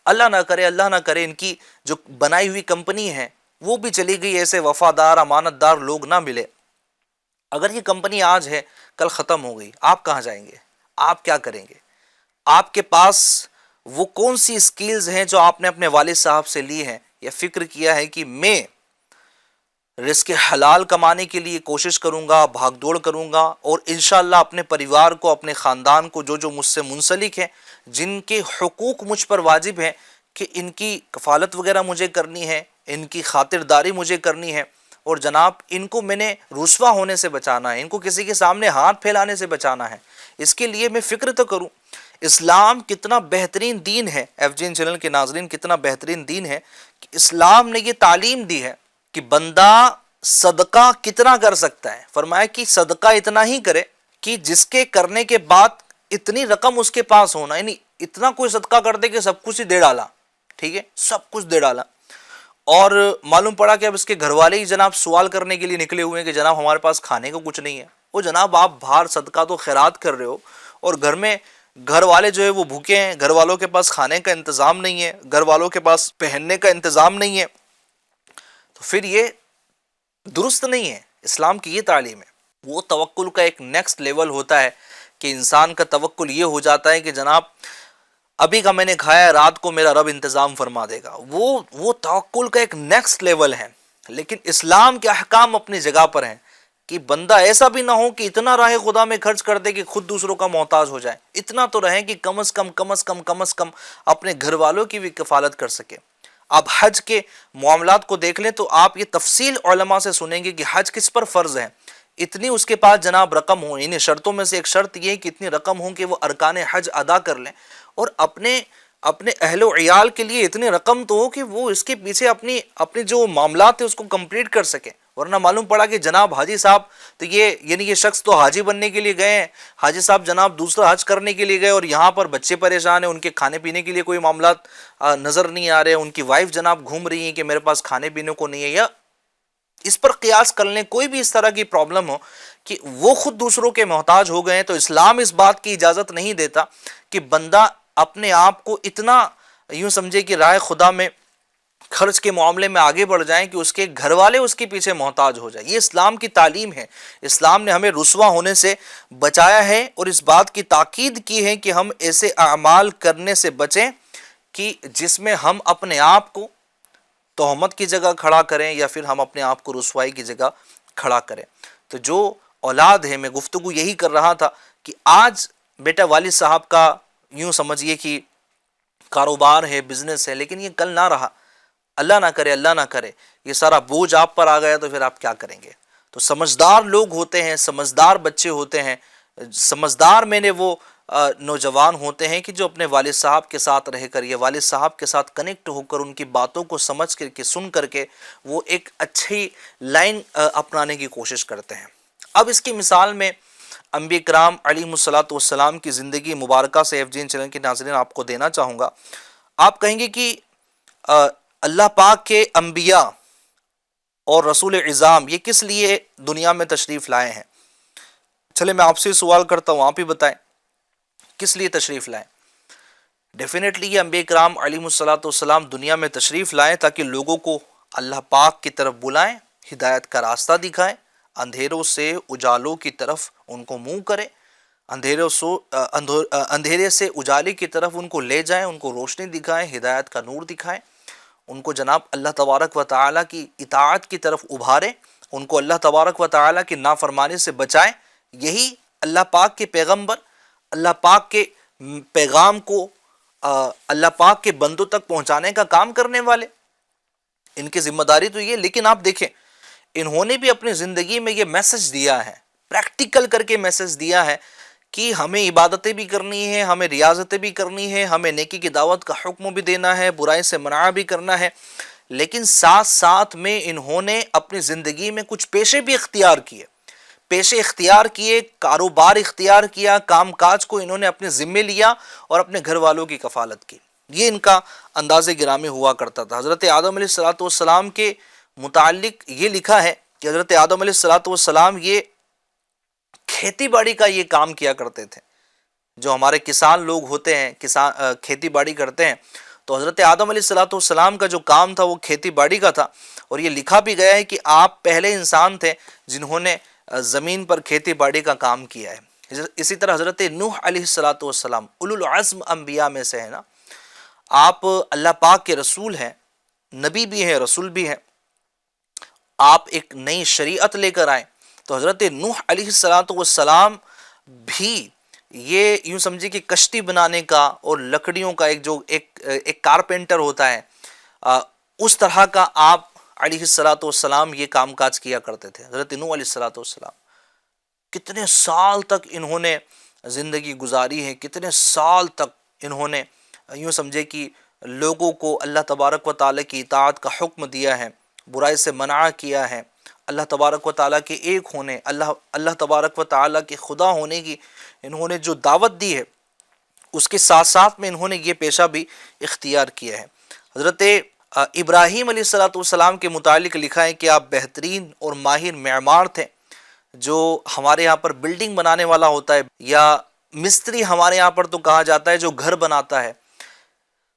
اللہ نہ کرے ان کی جو بنائی ہوئی کمپنی ہے وہ بھی چلی گئی، ایسے وفادار امانت دار لوگ نہ ملے، اگر یہ کمپنی آج ہے کل ختم ہو گئی، آپ کہاں جائیں گے، آپ کیا کریں گے؟ آپ کے پاس وہ کون سی سکیلز ہیں جو آپ نے اپنے والد صاحب سے لی ہیں، یا فکر کیا ہے کہ میں رزق حلال کمانے کے لیے کوشش کروں گا، بھاگ دوڑ کروں گا، اور انشاءاللہ اپنے پریوار کو، اپنے خاندان کو، جو مجھ سے منسلک ہیں، جن کے حقوق مجھ پر واجب ہیں کہ ان کی کفالت وغیرہ مجھے کرنی ہے، ان کی خاطرداری مجھے کرنی ہے، اور جناب ان کو میں نے رسوا ہونے سے بچانا ہے، ان کو کسی کے سامنے ہاتھ پھیلانے سے بچانا ہے، اس کے لیے میں فکر تو کروں۔ اسلام کتنا بہترین دین ہے، ایف جی این چینل کے ناظرین، کتنا بہترین دین ہے کہ اسلام نے یہ تعلیم دی ہے کہ بندہ صدقہ کتنا کر سکتا ہے۔ فرمایا کہ صدقہ اتنا ہی کرے کہ جس کے کرنے کے بعد اتنی رقم اس کے پاس ہونا، یعنی اتنا کوئی صدقہ کر دے کہ سب کچھ ہی دے ڈالا، ٹھیک ہے، سب کچھ دے ڈالا۔ اور معلوم پڑا کہ اب اس کے گھر والے ہی جناب سوال کرنے کے لیے نکلے ہوئے ہیں کہ جناب ہمارے پاس کھانے کو کچھ نہیں ہے۔ وہ جناب آپ باہر صدقہ تو خیرات کر رہے ہو اور گھر والے جو ہے وہ بھوکے ہیں، گھر والوں کے پاس کھانے کا انتظام نہیں ہے، گھر والوں کے پاس پہننے کا انتظام نہیں ہے، تو پھر یہ درست نہیں ہے۔ اسلام کی یہ تعلیم ہے۔ وہ توکل کا ایک نیکسٹ لیول ہوتا ہے کہ انسان کا توکل یہ ہو جاتا ہے کہ جناب ابھی کا میں نے کھایا ہے، رات کو میرا رب انتظام فرما دے گا۔ وہ توکل کا ایک نیکسٹ لیول ہے۔ لیکن اسلام کے احکام اپنی جگہ پر ہیں کہ بندہ ایسا بھی نہ ہو کہ اتنا راہ خدا میں خرچ کر دے کہ خود دوسروں کا محتاج ہو جائے، اتنا تو رہے کہ کم از کم اپنے گھر والوں کی بھی کفالت کر سکے۔ آپ حج کے معاملات کو دیکھ لیں تو آپ یہ تفصیل علماء سے سنیں گے کہ حج کس پر فرض ہے۔ اتنی اس کے پاس جناب رقم ہو، انہیں شرطوں میں سے ایک شرط یہ ہے کہ اتنی رقم ہو کہ وہ ارکان حج ادا کر لیں، اور اپنے اہل و عیال کے لیے اتنی رقم تو ہو کہ وہ اس کے پیچھے اپنی جو معاملات ہیں اس کو کمپلیٹ کر سکے۔ ورنہ معلوم پڑا کہ جناب حاجی صاحب تو یہ شخص تو حاجی بننے کے لیے گئے ہیں، حاجی صاحب جناب دوسرا حج کرنے کے لیے گئے، اور یہاں پر بچے پریشان ہیں، ان کے کھانے پینے کے لیے کوئی معاملات نظر نہیں آ رہے، ان کی وائف جناب گھوم رہی ہیں کہ میرے پاس کھانے پینے کو نہیں ہے، یا اس پر قیاس کر لیں کوئی بھی اس طرح کی پرابلم ہو کہ وہ خود دوسروں کے محتاج ہو گئے، تو اسلام اس بات کی اجازت نہیں دیتا کہ بندہ اپنے آپ کو اتنا یوں سمجھے کہ راہ خدا میں خرچ کے معاملے میں آگے بڑھ جائیں کہ اس کے گھر والے اس کے پیچھے محتاج ہو جائیں۔ یہ اسلام کی تعلیم ہے۔ اسلام نے ہمیں رسوا ہونے سے بچایا ہے، اور اس بات کی تاکید کی ہے کہ ہم ایسے اعمال کرنے سے بچیں کہ جس میں ہم اپنے آپ کو تہمت کی جگہ کھڑا کریں، یا پھر ہم اپنے آپ کو رسوائی کی جگہ کھڑا کریں۔ تو جو اولاد ہے، میں گفتگو یہی کر رہا تھا کہ آج بیٹا والد صاحب کا یوں سمجھیے کہ کاروبار ہے، بزنس ہے، لیکن یہ کل نہ رہا، اللہ نہ کرے یہ سارا بوجھ آپ پر آ گیا تو پھر آپ کیا کریں گے؟ تو سمجھدار لوگ ہوتے ہیں، سمجھدار بچے ہوتے ہیں، سمجھدار میں نے وہ نوجوان ہوتے ہیں کہ جو اپنے والد صاحب کے ساتھ رہ کر، یا والد صاحب کے ساتھ کنیکٹ ہو کر، ان کی باتوں کو سمجھ کر کے، سن کر کے وہ ایک اچھی لائن اپنانے کی کوشش کرتے ہیں۔ اب اس کی مثال میں انبیاء کرام علیہم الصلوۃ والسلام کی زندگی مبارکہ سے FGN چینل کے ناظرین آپ کو دینا چاہوں گا۔ آپ کہیں گے کہ اللہ پاک کے انبیاء اور رسول اعظام یہ کس لیے دنیا میں تشریف لائے ہیں؟ چلے میں آپ سے سوال کرتا ہوں، آپ ہی بتائیں کس لیے تشریف لائیں؟ ڈیفینیٹلی یہ انبیاء کرام علیہم الصلوۃ والسلام دنیا میں تشریف لائیں تاکہ لوگوں کو اللہ پاک کی طرف بلائیں، ہدایت کا راستہ دکھائیں، اندھیروں سے اجالوں کی طرف ان کو منہ کریں، اندھیرے سے اجالے کی طرف ان کو لے جائیں، ان کو روشنی دکھائیں، ہدایت کا نور دکھائیں، ان کو جناب اللہ تبارک و تعالیٰ کی اطاعت کی طرف ابھاریں، ان کو اللہ تبارک و تعالیٰ کی نافرمانی سے بچائیں۔ یہی اللہ پاک کے پیغمبر، اللہ پاک کے پیغام کو اللہ پاک کے بندوں تک پہنچانے کا کام کرنے والے، ان کی ذمہ داری تو یہ۔ لیکن آپ دیکھیں انہوں نے بھی اپنی زندگی میں یہ میسج دیا ہے، پریکٹیکل کر کے میسج دیا ہے کہ ہمیں عبادتیں بھی کرنی ہے، ہمیں ریاضتیں بھی کرنی ہے، ہمیں نیکی کی دعوت کا حکم بھی دینا ہے، برائی سے منع بھی کرنا ہے، لیکن ساتھ ساتھ میں انہوں نے اپنی زندگی میں کچھ پیشے بھی اختیار کیے، کاروبار اختیار کیا، کام کاج کو انہوں نے اپنے ذمے لیا اور اپنے گھر والوں کی کفالت کی۔ یہ ان کا انداز گرامی ہوا کرتا تھا۔ حضرت آدم علیہ الصلوۃ والسلام کے متعلق یہ لکھا ہے کہ حضرت آدم علیہ الصلوۃ والسلام یہ کھیتی باڑی کا یہ کام کیا کرتے تھے۔ جو ہمارے کسان لوگ ہوتے ہیں، کھیتی باڑی کرتے ہیں، تو حضرت آدم علیہ الصلوۃ والسلام کا جو کام تھا وہ کھیتی باڑی کا تھا، اور یہ لکھا بھی گیا ہے کہ آپ پہلے انسان تھے جنہوں نے زمین پر کھیتی باڑی کا کام کیا ہے۔ اسی طرح حضرت نوح علیہ الصلوۃ والسلام اولو العزم انبیاء میں سے ہے نا، آپ اللہ پاک کے رسول ہیں، نبی بھی ہیں، رسول بھی ہیں، آپ ایک نئی شریعت لے کر آئیں۔ تو حضرت نوح علیہ الصلوۃ والسلام بھی یہ یوں سمجھے کہ کشتی بنانے کا اور لکڑیوں کا ایک کارپینٹر ہوتا ہے، اس طرح کا آپ علیہ الصلوۃ والسلام یہ کام کاج کیا کرتے تھے۔ حضرت نوح علیہ الصلوۃ والسلام کتنے سال تک انہوں نے زندگی گزاری ہے، کتنے سال تک انہوں نے یوں سمجھے کہ لوگوں کو اللہ تبارک و تعالیٰ کی اطاعت کا حکم دیا ہے، برائی سے منع کیا ہے، اللہ تبارک و تعالیٰ کے ایک ہونے، اللہ تبارک و تعالیٰ کے خدا ہونے کی انہوں نے جو دعوت دی ہے، اس کے ساتھ ساتھ میں انہوں نے یہ پیشہ بھی اختیار کیا ہے۔ حضرت ابراہیم علیہ الصلوۃ والسلام کے متعلق لکھا ہے کہ آپ بہترین اور ماہر معمار تھے۔ جو ہمارے یہاں پر بلڈنگ بنانے والا ہوتا ہے، یا مستری ہمارے یہاں پر تو کہا جاتا ہے جو گھر بناتا ہے،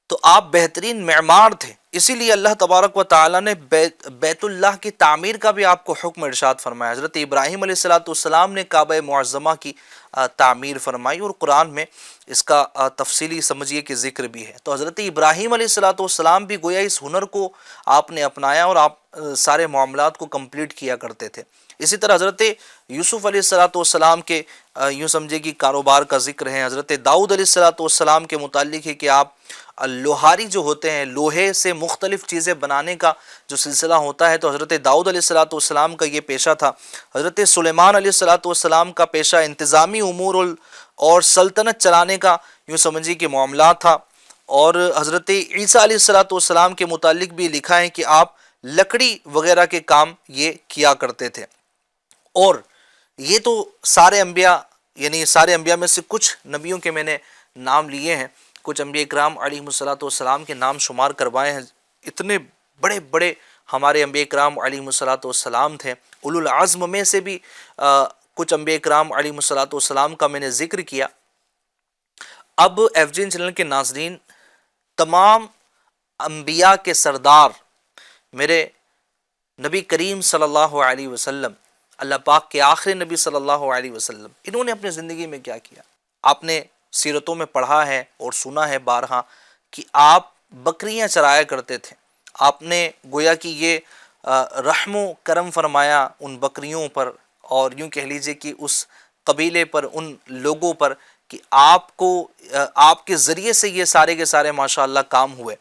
تو آپ بہترین معمار تھے، اسی لیے اللہ تبارک و تعالیٰ نے بیت اللہ کی تعمیر کا بھی آپ کو حکم ارشاد فرمایا. حضرت ابراہیم علیہ السلام نے کعبہ معظمہ کی تعمیر فرمائی، اور قرآن میں اس کا تفصیلی سمجھیے کہ ذکر بھی ہے. تو حضرت ابراہیم علیہ السلام بھی گویا اس ہنر کو آپ نے اپنایا اور آپ سارے معاملات کو کمپلیٹ کیا کرتے تھے. اسی طرح حضرت یوسف علیہ السلام کے یوں سمجھے کہ کاروبار کا ذکر ہے. حضرت داؤد علیہ السلام کے متعلق ہے کہ آپ لوہاری جو ہوتے ہیں، لوہے سے مختلف چیزیں بنانے کا جو سلسلہ ہوتا ہے، تو حضرت داؤد علیہ السلام کا یہ پیشہ تھا. حضرت سلیمان علیہ السلام کا پیشہ انتظامی امور اور سلطنت چلانے کا یوں سمجھیے کہ معاملات تھا. اور حضرت عیسیٰ علیہ السلام کے متعلق بھی لکھا ہے کہ آپ لکڑی وغیرہ کے کام یہ کیا کرتے تھے. اور یہ تو سارے انبیاء، یعنی سارے انبیاء میں سے کچھ نبیوں کے میں نے نام لیے ہیں، کچھ انبیاء اکرام علیہ السلام کے نام شمار کروائے ہیں. اتنے بڑے بڑے ہمارے انبیاء اکرام علیہ السلام تھے. اولو العزم میں سے بھی کچھ انبیاء اکرام علیہ السلام کا میں نے ذکر کیا. اب ایف جی این چینل کے ناظرین، تمام انبیاء کے سردار میرے نبی کریم صلی اللہ علیہ وسلم، اللہ پاک کے آخری نبی صلی اللہ علیہ وسلم، انہوں نے اپنی زندگی میں کیا کیا؟ آپ نے سیرتوں میں پڑھا ہے اور سنا ہے بارہا کہ آپ بکریاں چرایا کرتے تھے. آپ نے گویا کہ یہ رحم و کرم فرمایا ان بکریوں پر، اور یوں کہہ لیجئے کہ اس قبیلے پر، ان لوگوں پر، کہ آپ کو آپ کے ذریعے سے یہ سارے کے سارے ماشاءاللہ کام ہوئے.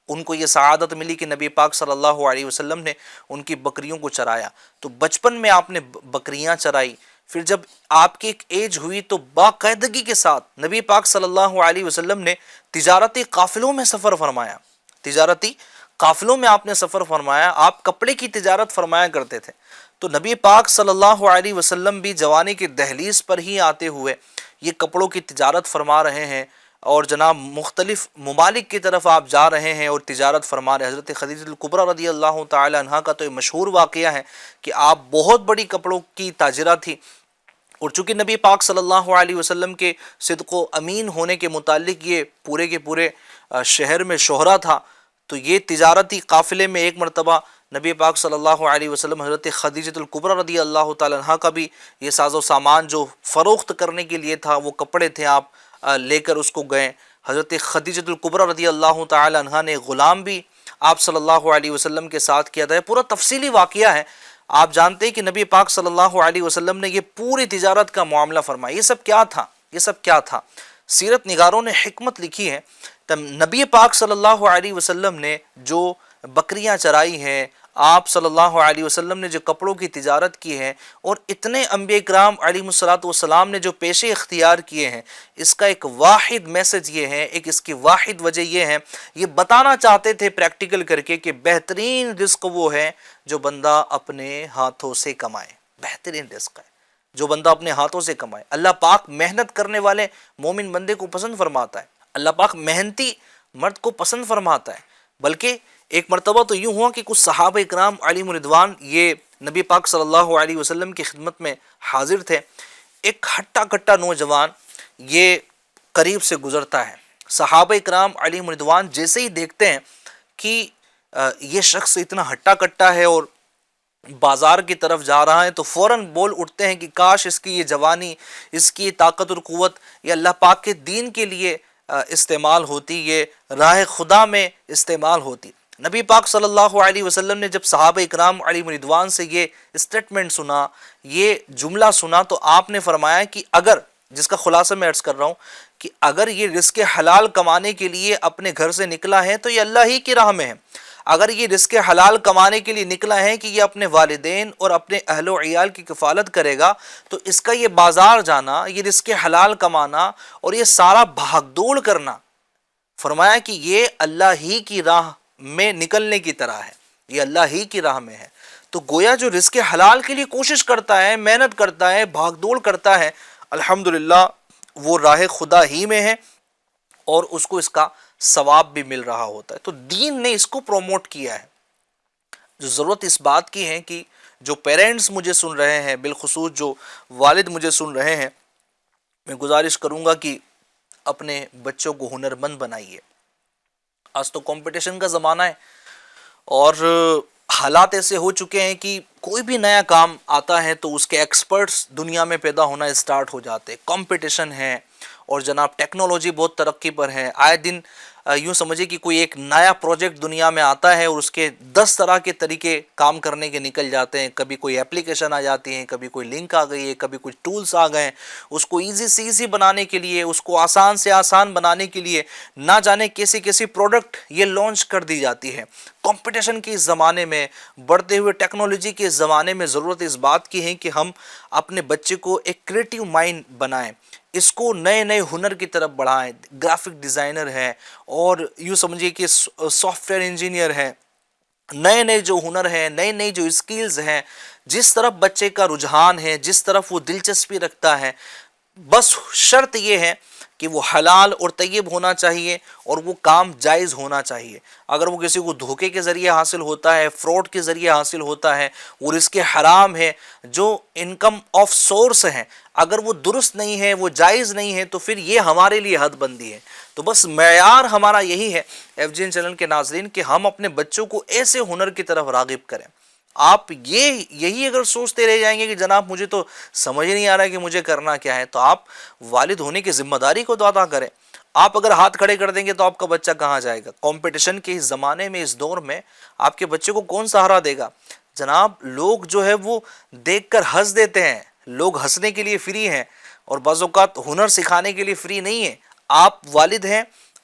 ان کو یہ سعادت ملی کہ نبی پاک صلی اللہ علیہ وسلم نے ان کی بکریوں کو چرایا. تو بچپن میں آپ نے بکریاں چرائی. پھر جب آپ کی ایک ایج ہوئی تو باقاعدگی کے ساتھ نبی پاک صلی اللہ علیہ وسلم نے تجارتی قافلوں میں سفر فرمایا. تجارتی قافلوں میں آپ نے سفر فرمایا. آپ کپڑے کی تجارت فرمایا کرتے تھے. تو نبی پاک صلی اللہ علیہ وسلم بھی جوانی کی دہلیز پر ہی آتے ہوئے یہ کپڑوں کی تجارت فرما رہے ہیں، اور جناب مختلف ممالک کی طرف آپ جا رہے ہیں اور تجارت فرما رہے ہیں. حضرت خدیجہ الکبریٰ رضی اللہ تعالی عنہا کا تو یہ مشہور واقعہ ہے کہ آپ بہت بڑی کپڑوں کی تاجرہ تھی، اور چونکہ نبی پاک صلی اللہ علیہ وسلم کے صدق و امین ہونے کے متعلق یہ پورے کے پورے شہر میں شہرہ تھا، تو یہ تجارتی قافلے میں ایک مرتبہ نبی پاک صلی اللہ علیہ وسلم حضرت خدیجہ الکبریٰ رضی اللہ تعالی عنہا کا بھی یہ ساز و سامان جو فروخت کرنے کے لیے تھا، وہ کپڑے تھے، آپ لے کر اس کو گئے. حضرت خدیجہ الکبریٰ رضی اللہ تعالی عنہا نے غلام بھی آپ صلی اللہ علیہ وسلم کے ساتھ کیا تھا. پورا تفصیلی واقعہ ہے. آپ جانتے ہیں کہ نبی پاک صلی اللہ علیہ وسلم نے یہ پوری تجارت کا معاملہ فرمایا. یہ سب کیا تھا؟ یہ سب کیا تھا؟ سیرت نگاروں نے حکمت لکھی ہے. نبی پاک صلی اللہ علیہ وسلم نے جو بکریاں چرائی ہیں، آپ صلی اللہ علیہ وسلم نے جو کپڑوں کی تجارت کی ہے، اور اتنے انبیاء کرام علیہ السلام نے جو پیشے اختیار کیے ہیں، اس کا ایک واحد میسج یہ ہے، ایک اس کی واحد وجہ یہ ہے، یہ بتانا چاہتے تھے پریکٹیکل کر کے کہ بہترین رزق وہ ہے جو بندہ اپنے ہاتھوں سے کمائے. بہترین رزق ہے جو بندہ اپنے ہاتھوں سے کمائے. اللہ پاک محنت کرنے والے مومن بندے کو پسند فرماتا ہے. اللہ پاک محنتی مرد کو پسند فرماتا ہے. بلکہ ایک مرتبہ تو یوں ہوا کہ کچھ صحابہ اکرام علیہم رضوان یہ نبی پاک صلی اللہ علیہ وسلم کی خدمت میں حاضر تھے. ایک ہٹا کٹا نوجوان یہ قریب سے گزرتا ہے. صحابہ اکرام علیہم رضوان جیسے ہی دیکھتے ہیں کہ یہ شخص اتنا ہٹا کٹا ہے اور بازار کی طرف جا رہا ہے، تو فوراً بول اٹھتے ہیں کہ کاش اس کی یہ جوانی، اس کی طاقت اور قوت یہ اللہ پاک کے دین کے لیے استعمال ہوتی، یہ راہ خدا میں استعمال ہوتی. نبی پاک صلی اللہ علیہ وسلم نے جب صحابہ اکرام علیہم رضوان سے یہ اسٹیٹمنٹ سنا، یہ جملہ سنا، تو آپ نے فرمایا کہ اگر، جس کا خلاصہ میں عرض کر رہا ہوں، کہ اگر یہ رزق حلال کمانے کے لیے اپنے گھر سے نکلا ہے تو یہ اللہ ہی کی راہ میں ہے. اگر یہ رزق حلال کمانے کے لیے نکلا ہے کہ یہ اپنے والدین اور اپنے اہل و عیال کی کفالت کرے گا، تو اس کا یہ بازار جانا، یہ رزق حلال کمانا اور یہ سارا بھاگ دوڑ کرنا، فرمایا کہ یہ اللہ ہی کی راہ میں نکلنے کی طرح ہے، یہ اللہ ہی کی راہ میں ہے. تو گویا جو رزق حلال کے لیے کوشش کرتا ہے، محنت کرتا ہے، بھاگ دوڑ کرتا ہے، الحمدللہ وہ راہ خدا ہی میں ہے اور اس کو اس کا ثواب بھی مل رہا ہوتا ہے. تو دین نے اس کو پروموٹ کیا ہے. جو ضرورت اس بات کی ہے کہ جو پیرنٹس مجھے سن رہے ہیں، بالخصوص جو والد مجھے سن رہے ہیں، میں گزارش کروں گا کہ اپنے بچوں کو ہنرمند بنائیے، آج تو کمپٹیشن کا زمانہ ہے اور حالات ایسے ہو چکے ہیں کہ کوئی بھی نیا کام آتا ہے تو اس کے ایکسپرٹس دنیا میں پیدا ہونا اسٹارٹ ہو جاتے ہیں. کمپٹیشن ہے اور جناب ٹیکنالوجی بہت ترقی پر ہے. آئے دن یوں سمجھے کہ کوئی ایک نیا پروجیکٹ دنیا میں آتا ہے اور اس کے 10 طرح کے طریقے کام کرنے کے نکل جاتے ہیں. کبھی کوئی اپلیکیشن آ جاتی ہے, کبھی کوئی لنک آ گئی ہے, کبھی کچھ ٹولز آ گئے ہیں. اس کو ایزی سے ایزی بنانے کے لیے, اس کو آسان سے آسان بنانے کے لیے نہ جانے کیسی کیسی پروڈکٹ یہ لانچ کر دی جاتی ہے. کمپٹیشن کے اس زمانے میں, بڑھتے ہوئے ٹیکنالوجی کے اس زمانے میں ضرورت اس بات کی ہے کہ ہم اپنے بچے کو ایک کریٹیو مائنڈ بنائیں, اس کو نئے نئے ہنر کی طرف بڑھائیں. گرافک ڈیزائنر ہے اور یوں سمجھیے کہ سافٹ ویئر انجینئر ہے. نئے نئے جو ہنر ہیں, نئے نئے جو اسکلز ہیں, جس طرف بچے کا رجحان ہے, جس طرف وہ دلچسپی رکھتا ہے, بس شرط یہ ہے کہ وہ حلال اور طیب ہونا چاہیے اور وہ کام جائز ہونا چاہیے. اگر وہ کسی کو دھوکے کے ذریعے حاصل ہوتا ہے, فراڈ کے ذریعے حاصل ہوتا ہے, وہ رزق حرام ہے, جو انکم آف سورس ہے, اگر وہ درست نہیں ہے, وہ جائز نہیں ہے, تو پھر یہ ہمارے لیے حد بندی ہے. تو بس معیار ہمارا یہی ہے ایف جی این چینل کے ناظرین کہ ہم اپنے بچوں کو ایسے ہنر کی طرف راغب کریں. آپ یہی اگر سوچتے رہ جائیں گے کہ جناب مجھے تو سمجھ نہیں آ رہا ہے کہ مجھے کرنا کیا ہے, تو آپ والد ہونے کی ذمہ داری کو تو ادا کریں. آپ اگر ہاتھ کھڑے کر دیں گے تو آپ کا بچہ کہاں جائے گا؟ کمپٹیشن کے اس زمانے میں, اس دور میں آپ کے بچے کو کون سہارا دے گا؟ جناب لوگ جو ہے وہ دیکھ کر ہنس دیتے ہیں. لوگ ہنسنے کے لیے فری ہیں اور بعض اوقات ہنر سکھانے کے لیے فری نہیں ہے. آپ والد ہیں,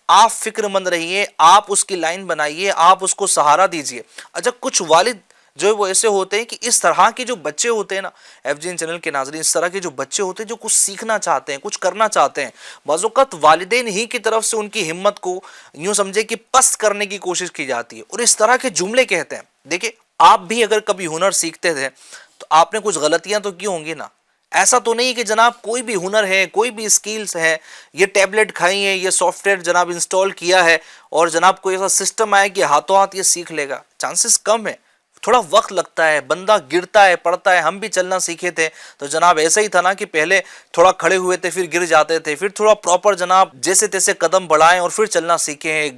آپ فکر مند رہیے, آپ اس کی لائن بنائیے, آپ اس کو سہارا دیجئے. اچھا کچھ والد جو وہ ایسے ہوتے ہیں کہ اس طرح کے جو بچے ہوتے ہیں نا ایف جی این چینل کے ناظرین, اس طرح کے جو بچے ہوتے ہیں جو کچھ سیکھنا چاہتے ہیں, کچھ کرنا چاہتے ہیں, بعض اوقات والدین ہی کی طرف سے ان کی ہمت کو یوں سمجھے کہ پست کرنے کی کوشش کی جاتی ہے اور اس طرح کے جملے کہتے ہیں. دیکھیں آپ بھی اگر کبھی ہنر سیکھتے تھے تو آپ نے کچھ غلطیاں تو کی ہوں گی نا. ایسا تو نہیں کہ جناب کوئی بھی ہنر ہے, کوئی بھی اسکلز ہے, یہ ٹیبلٹ کھائی ہے, یہ سافٹ ویئر جناب انسٹال کیا ہے اور جناب کوئی ایسا سسٹم آئے کہ ہاتھوں ہاتھ یہ سیکھ لے گا. چانسز کم ہے, تھوڑا وقت لگتا ہے, بندہ گرتا ہے, پڑتا ہے. ہم بھی چلنا سیکھے تھے تو جناب ایسا ہی تھا نا کہ پہلے تھوڑا کھڑے ہوئے تھے, پھر گر جاتے تھے, پھر تھوڑا پراپر جناب جیسے تیسے قدم بڑھائیں اور پھر چلنا سیکھے ہیں,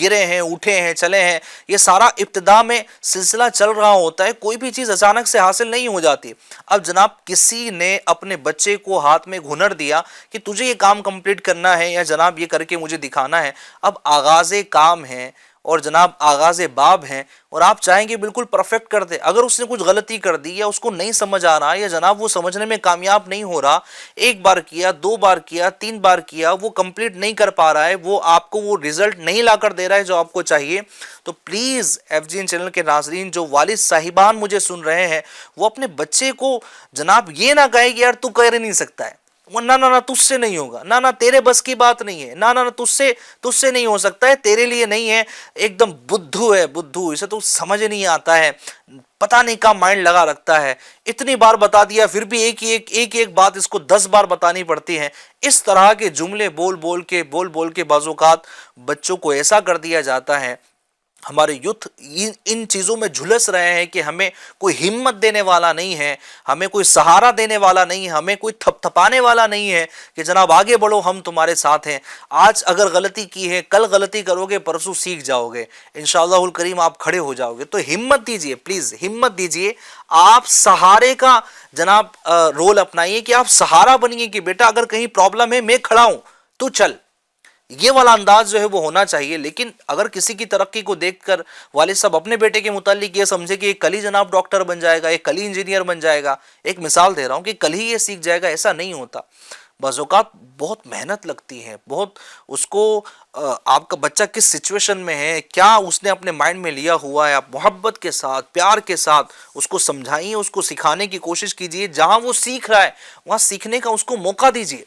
گرے ہیں, اٹھے ہیں, چلے ہیں. یہ سارا ابتدا میں سلسلہ چل رہا ہوتا ہے, کوئی بھی چیز اچانک سے حاصل نہیں ہو جاتی. اب جناب کسی نے اپنے بچے کو ہاتھ میں ہنر دیا کہ تجھے یہ کام کمپلیٹ کرنا ہے یا جناب یہ کر کے مجھے دکھانا ہے. اب آغاز کام ہے اور جناب آغاز باب ہیں اور آپ چاہیں گے بالکل پرفیکٹ کر دے. اگر اس نے کچھ غلطی کر دی یا اس کو نہیں سمجھ آ رہا یا جناب وہ سمجھنے میں کامیاب نہیں ہو رہا, ایک بار کیا, 2 بار کیا, 3 بار کیا, وہ کمپلیٹ نہیں کر پا رہا ہے, وہ آپ کو وہ ریزلٹ نہیں لا کر دے رہا ہے جو آپ کو چاہیے, تو please F G N channel کے ناظرین جو والد صاحبان مجھے سن رہے ہیں وہ اپنے بچے کو جناب یہ نہ کہے کہ یار تو کر نہیں سکتا ہے, نہ تجھ سے نہیں ہوگا, نہ تیرے بس کی بات نہیں ہے, نہ تجھ سے نہیں ہو سکتا ہے, تیرے لیے نہیں ہے, ایک دم بدھو ہے, بدھو, اسے تو سمجھ نہیں آتا ہے, پتہ نہیں کہاں مائنڈ لگا رکھتا ہے, اتنی بار بتا دیا پھر بھی ایک بات اس کو 10 بار بتانی پڑتی ہے. اس طرح کے جملے بول بول کے بعض اوقات بچوں کو ایسا کر دیا جاتا ہے. ہمارے یوتھ ان چیزوں میں جھلس رہے ہیں کہ ہمیں کوئی ہمت دینے والا نہیں ہے, ہمیں کوئی سہارا دینے والا نہیں ہے, ہمیں کوئی تھپ تھپانے والا نہیں ہے کہ جناب آگے بڑھو, ہم تمہارے ساتھ ہیں. آج اگر غلطی کی ہے, کل غلطی کرو گے, پرسوں سیکھ جاؤ گے, انشاءاللہ الکریم آپ کھڑے ہو جاؤ گے. تو ہمت دیجئے, پلیز ہمت دیجئے. آپ سہارے کا جناب رول اپنائیے کہ آپ سہارا بنیے کہ بیٹا اگر کہیں پرابلم ہے میں کھڑا ہوں, تو چل. یہ والا انداز جو ہے وہ ہونا چاہیے. لیکن اگر کسی کی ترقی کو دیکھ کر والد صاحب اپنے بیٹے کے متعلق یہ سمجھے کہ کل ہی جناب ڈاکٹر بن جائے گا, ایک کل ہی انجینئر بن جائے گا, ایک مثال دے رہا ہوں کہ کل ہی یہ سیکھ جائے گا, ایسا نہیں ہوتا. بعض اوقات بہت محنت لگتی ہے, بہت اس کو آپ کا بچہ کس سچویشن میں ہے, کیا اس نے اپنے مائنڈ میں لیا ہوا ہے, آپ محبت کے ساتھ, پیار کے ساتھ اس کو سمجھائیے, اس کو سکھانے کی کوشش کیجیے. جہاں وہ سیکھ رہا ہے وہاں سیکھنے کا اس کو موقع دیجیے.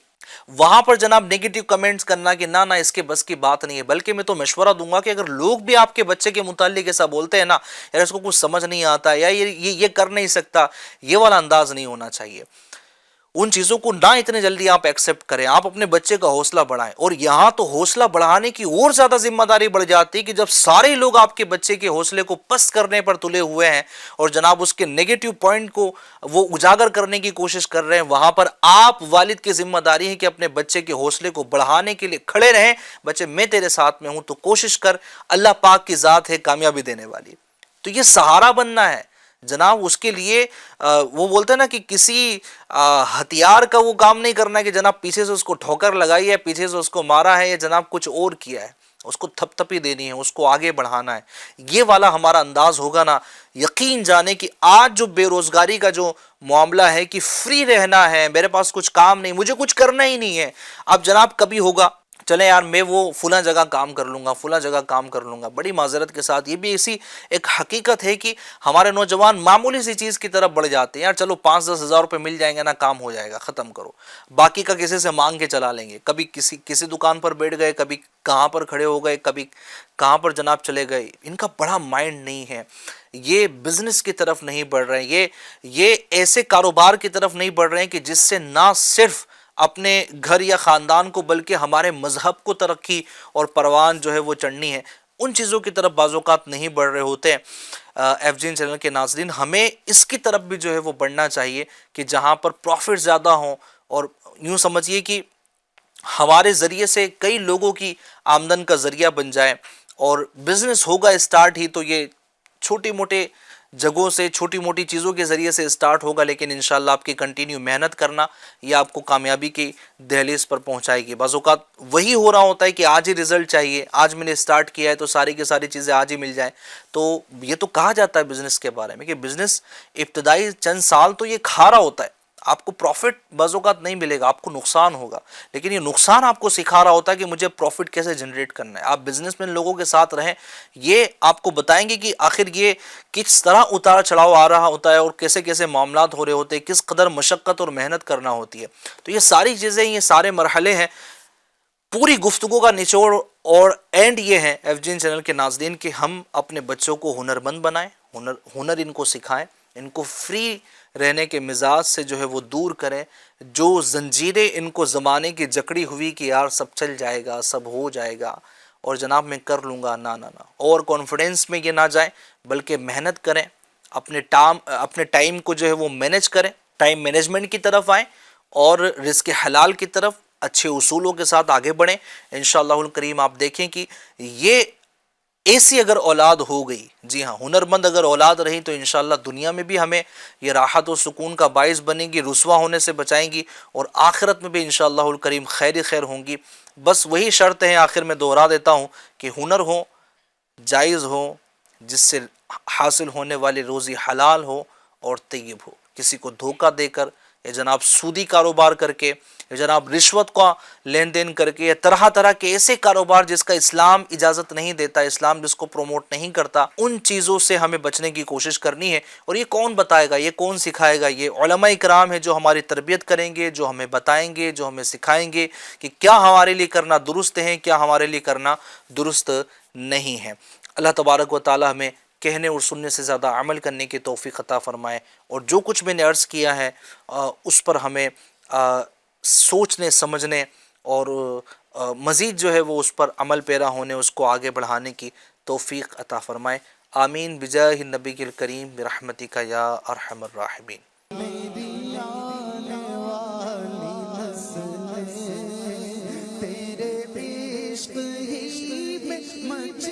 وہاں پر جناب نیگیٹو کمنٹس کرنا کہ نہ اس کے بس کی بات نہیں ہے, بلکہ میں تو مشورہ دوں گا کہ اگر لوگ بھی آپ کے بچے کے متعلق ایسا بولتے ہیں نا, یار اس کو کچھ سمجھ نہیں آتا یا یہ کر نہیں سکتا, یہ والا انداز نہیں ہونا چاہیے. ان چیزوں کو نہ اتنے جلدی آپ ایکسپٹ کریں, آپ اپنے بچے کا حوصلہ بڑھائیں. اور یہاں تو حوصلہ بڑھانے کی اور زیادہ ذمہ داری بڑھ جاتی ہے کہ جب سارے لوگ آپ کے بچے کے حوصلے کو پست کرنے پر تلے ہوئے ہیں اور جناب اس کے نیگیٹو پوائنٹ کو وہ اجاگر کرنے کی کوشش کر رہے ہیں, وہاں پر آپ والد کی ذمہ داری ہے کہ اپنے بچے کے حوصلے کو بڑھانے کے لیے کھڑے رہیں. بچے میں تیرے ساتھ میں ہوں, تو کوشش کر, اللہ پاک کی ذات ہے کامیابی دینے والی. تو یہ سہارا بننا ہے جناب. اس کے لیے وہ بولتے ہیں نا کہ کسی ہتھیار کا وہ کام نہیں کرنا ہے کہ جناب پیچھے سے اس کو ٹھوکر لگائی ہے, پیچھے سے اس کو مارا ہے, یا جناب کچھ اور کیا ہے. اس کو تھپ تھپی دینی ہے, اس کو آگے بڑھانا ہے. یہ والا ہمارا انداز ہوگا نا, یقین جانے کہ آج جو بے روزگاری کا جو معاملہ ہے کہ فری رہنا ہے, میرے پاس کچھ کام نہیں, مجھے کچھ کرنا ہی نہیں ہے. اب جناب کبھی ہوگا چلیں یار میں وہ فلاں جگہ کام کر لوں گا, فلاں جگہ کام کر لوں گا. بڑی معذرت کے ساتھ یہ بھی ایسی ایک حقیقت ہے کہ ہمارے نوجوان معمولی سی چیز کی طرف بڑھ جاتے ہیں. یار چلو 5-10 ہزار روپے مل جائیں گے نا, کام ہو جائے گا, ختم کرو. باقی کا کسی سے مانگ کے چلا لیں گے. کبھی کسی دکان پر بیٹھ گئے, کبھی کہاں پر کھڑے ہو گئے, کبھی کہاں پر جناب چلے گئے. ان کا بڑا مائنڈ نہیں ہے, یہ بزنس کی طرف نہیں بڑھ رہے ہیں, یہ ایسے کاروبار کی طرف نہیں بڑھ رہے ہیں کہ جس سے نہ صرف اپنے گھر یا خاندان کو بلکہ ہمارے مذہب کو ترقی اور پروان جو ہے وہ چڑھنی ہے. ان چیزوں کی طرف بعض اوقات نہیں بڑھ رہے ہوتے ہیں. ایف جین چینل کے ناظرین, ہمیں اس کی طرف بھی جو ہے وہ بڑھنا چاہیے کہ جہاں پر پروفٹ زیادہ ہوں, اور یوں سمجھیے کہ ہمارے ذریعے سے کئی لوگوں کی آمدن کا ذریعہ بن جائے. اور بزنس ہوگا اسٹارٹ ہی تو یہ چھوٹی موٹے جگہوں سے, چھوٹی موٹی چیزوں کے ذریعے سے اسٹارٹ ہوگا, لیکن انشاءاللہ آپ کی کنٹینیو محنت کرنا یہ آپ کو کامیابی کی دہلیز پر پہنچائے گی. بعض اوقات وہی ہو رہا ہوتا ہے کہ آج ہی رزلٹ چاہیے, آج میں نے اسٹارٹ کیا ہے تو ساری کی ساری چیزیں آج ہی مل جائیں. تو یہ تو کہا جاتا ہے بزنس کے بارے میں کہ بزنس ابتدائی چند سال تو یہ کھا رہا ہوتا ہے, آپ کو پروفٹ بعض اوقات نہیں ملے گا, آپ کو نقصان ہوگا, لیکن یہ نقصان آپ کو سکھا رہا ہوتا ہے کہ مجھے پروفٹ کیسے جنریٹ کرنا ہے. آپ بزنس مین لوگوں کے ساتھ رہیں, یہ آپ کو بتائیں گے کہ آخر یہ کس طرح اتار چڑھاؤ آ رہا ہوتا ہے اور کیسے کیسے معاملات ہو رہے ہوتے ہیں, کس قدر مشقت اور محنت کرنا ہوتی ہے. تو یہ ساری چیزیں, یہ سارے مرحلے ہیں. پوری گفتگو کا نچوڑ اور اینڈ یہ ہے ایف جین چینل کے ناظرین کہ ہم اپنے بچوں کو ہنرمند بنائیں, ہنر ان کو سکھائیں, ان کو فری رہنے کے مزاج سے جو ہے وہ دور کریں. جو زنجیریں ان کو زمانے کی جکڑی ہوئی کہ یار سب چل جائے گا, سب ہو جائے گا اور جناب میں کر لوں گا, نہ اوور کانفیڈنس میں یہ نہ جائیں, بلکہ محنت کریں, اپنے ٹائم کو جو ہے وہ مینیج کریں, ٹائم مینجمنٹ کی طرف آئیں اور رزق حلال کی طرف اچھے اصولوں کے ساتھ آگے بڑھیں. انشاءاللہ الکریم آپ دیکھیں کہ یہ ایسی اگر اولاد ہو گئی, جی ہاں ہنرمند اگر اولاد رہی, تو انشاءاللہ دنیا میں بھی ہمیں یہ راحت و سکون کا باعث بنے گی, رسوا ہونے سے بچائیں گی, اور آخرت میں بھی انشاءاللہ الکریم خیر خیر ہوں گی. بس وہی شرط ہے, آخر میں دوہرا دیتا ہوں کہ ہنر ہو, جائز ہو, جس سے حاصل ہونے والی روزی حلال ہو اور طیب ہو. کسی کو دھوکہ دے کر, یا جناب سودی کاروبار کر کے, یا جناب رشوت کا لین دین کر کے, یا طرح طرح کے ایسے کاروبار جس کا اسلام اجازت نہیں دیتا, اسلام جس کو پروموٹ نہیں کرتا, ان چیزوں سے ہمیں بچنے کی کوشش کرنی ہے. اور یہ کون بتائے گا, یہ کون سکھائے گا؟ یہ علماء اکرام ہے جو ہماری تربیت کریں گے, جو ہمیں بتائیں گے, جو ہمیں سکھائیں گے کہ کیا ہمارے لیے کرنا درست ہے, کیا ہمارے لیے کرنا درست نہیں ہے. اللہ تبارک و تعالی ہمیں کہنے اور سننے سے زیادہ عمل کرنے کی توفیق عطا فرمائے. اور جو کچھ میں نے عرض کیا ہے اس پر ہمیں سوچنے سمجھنے اور مزید جو ہے وہ اس پر عمل پیرا ہونے, اس کو آگے بڑھانے کی توفیق عطا فرمائے. آمین بجاہ النبی الکریم برحمتک یا ارحم الراحمین. تیرے عشق ہی میں مجھ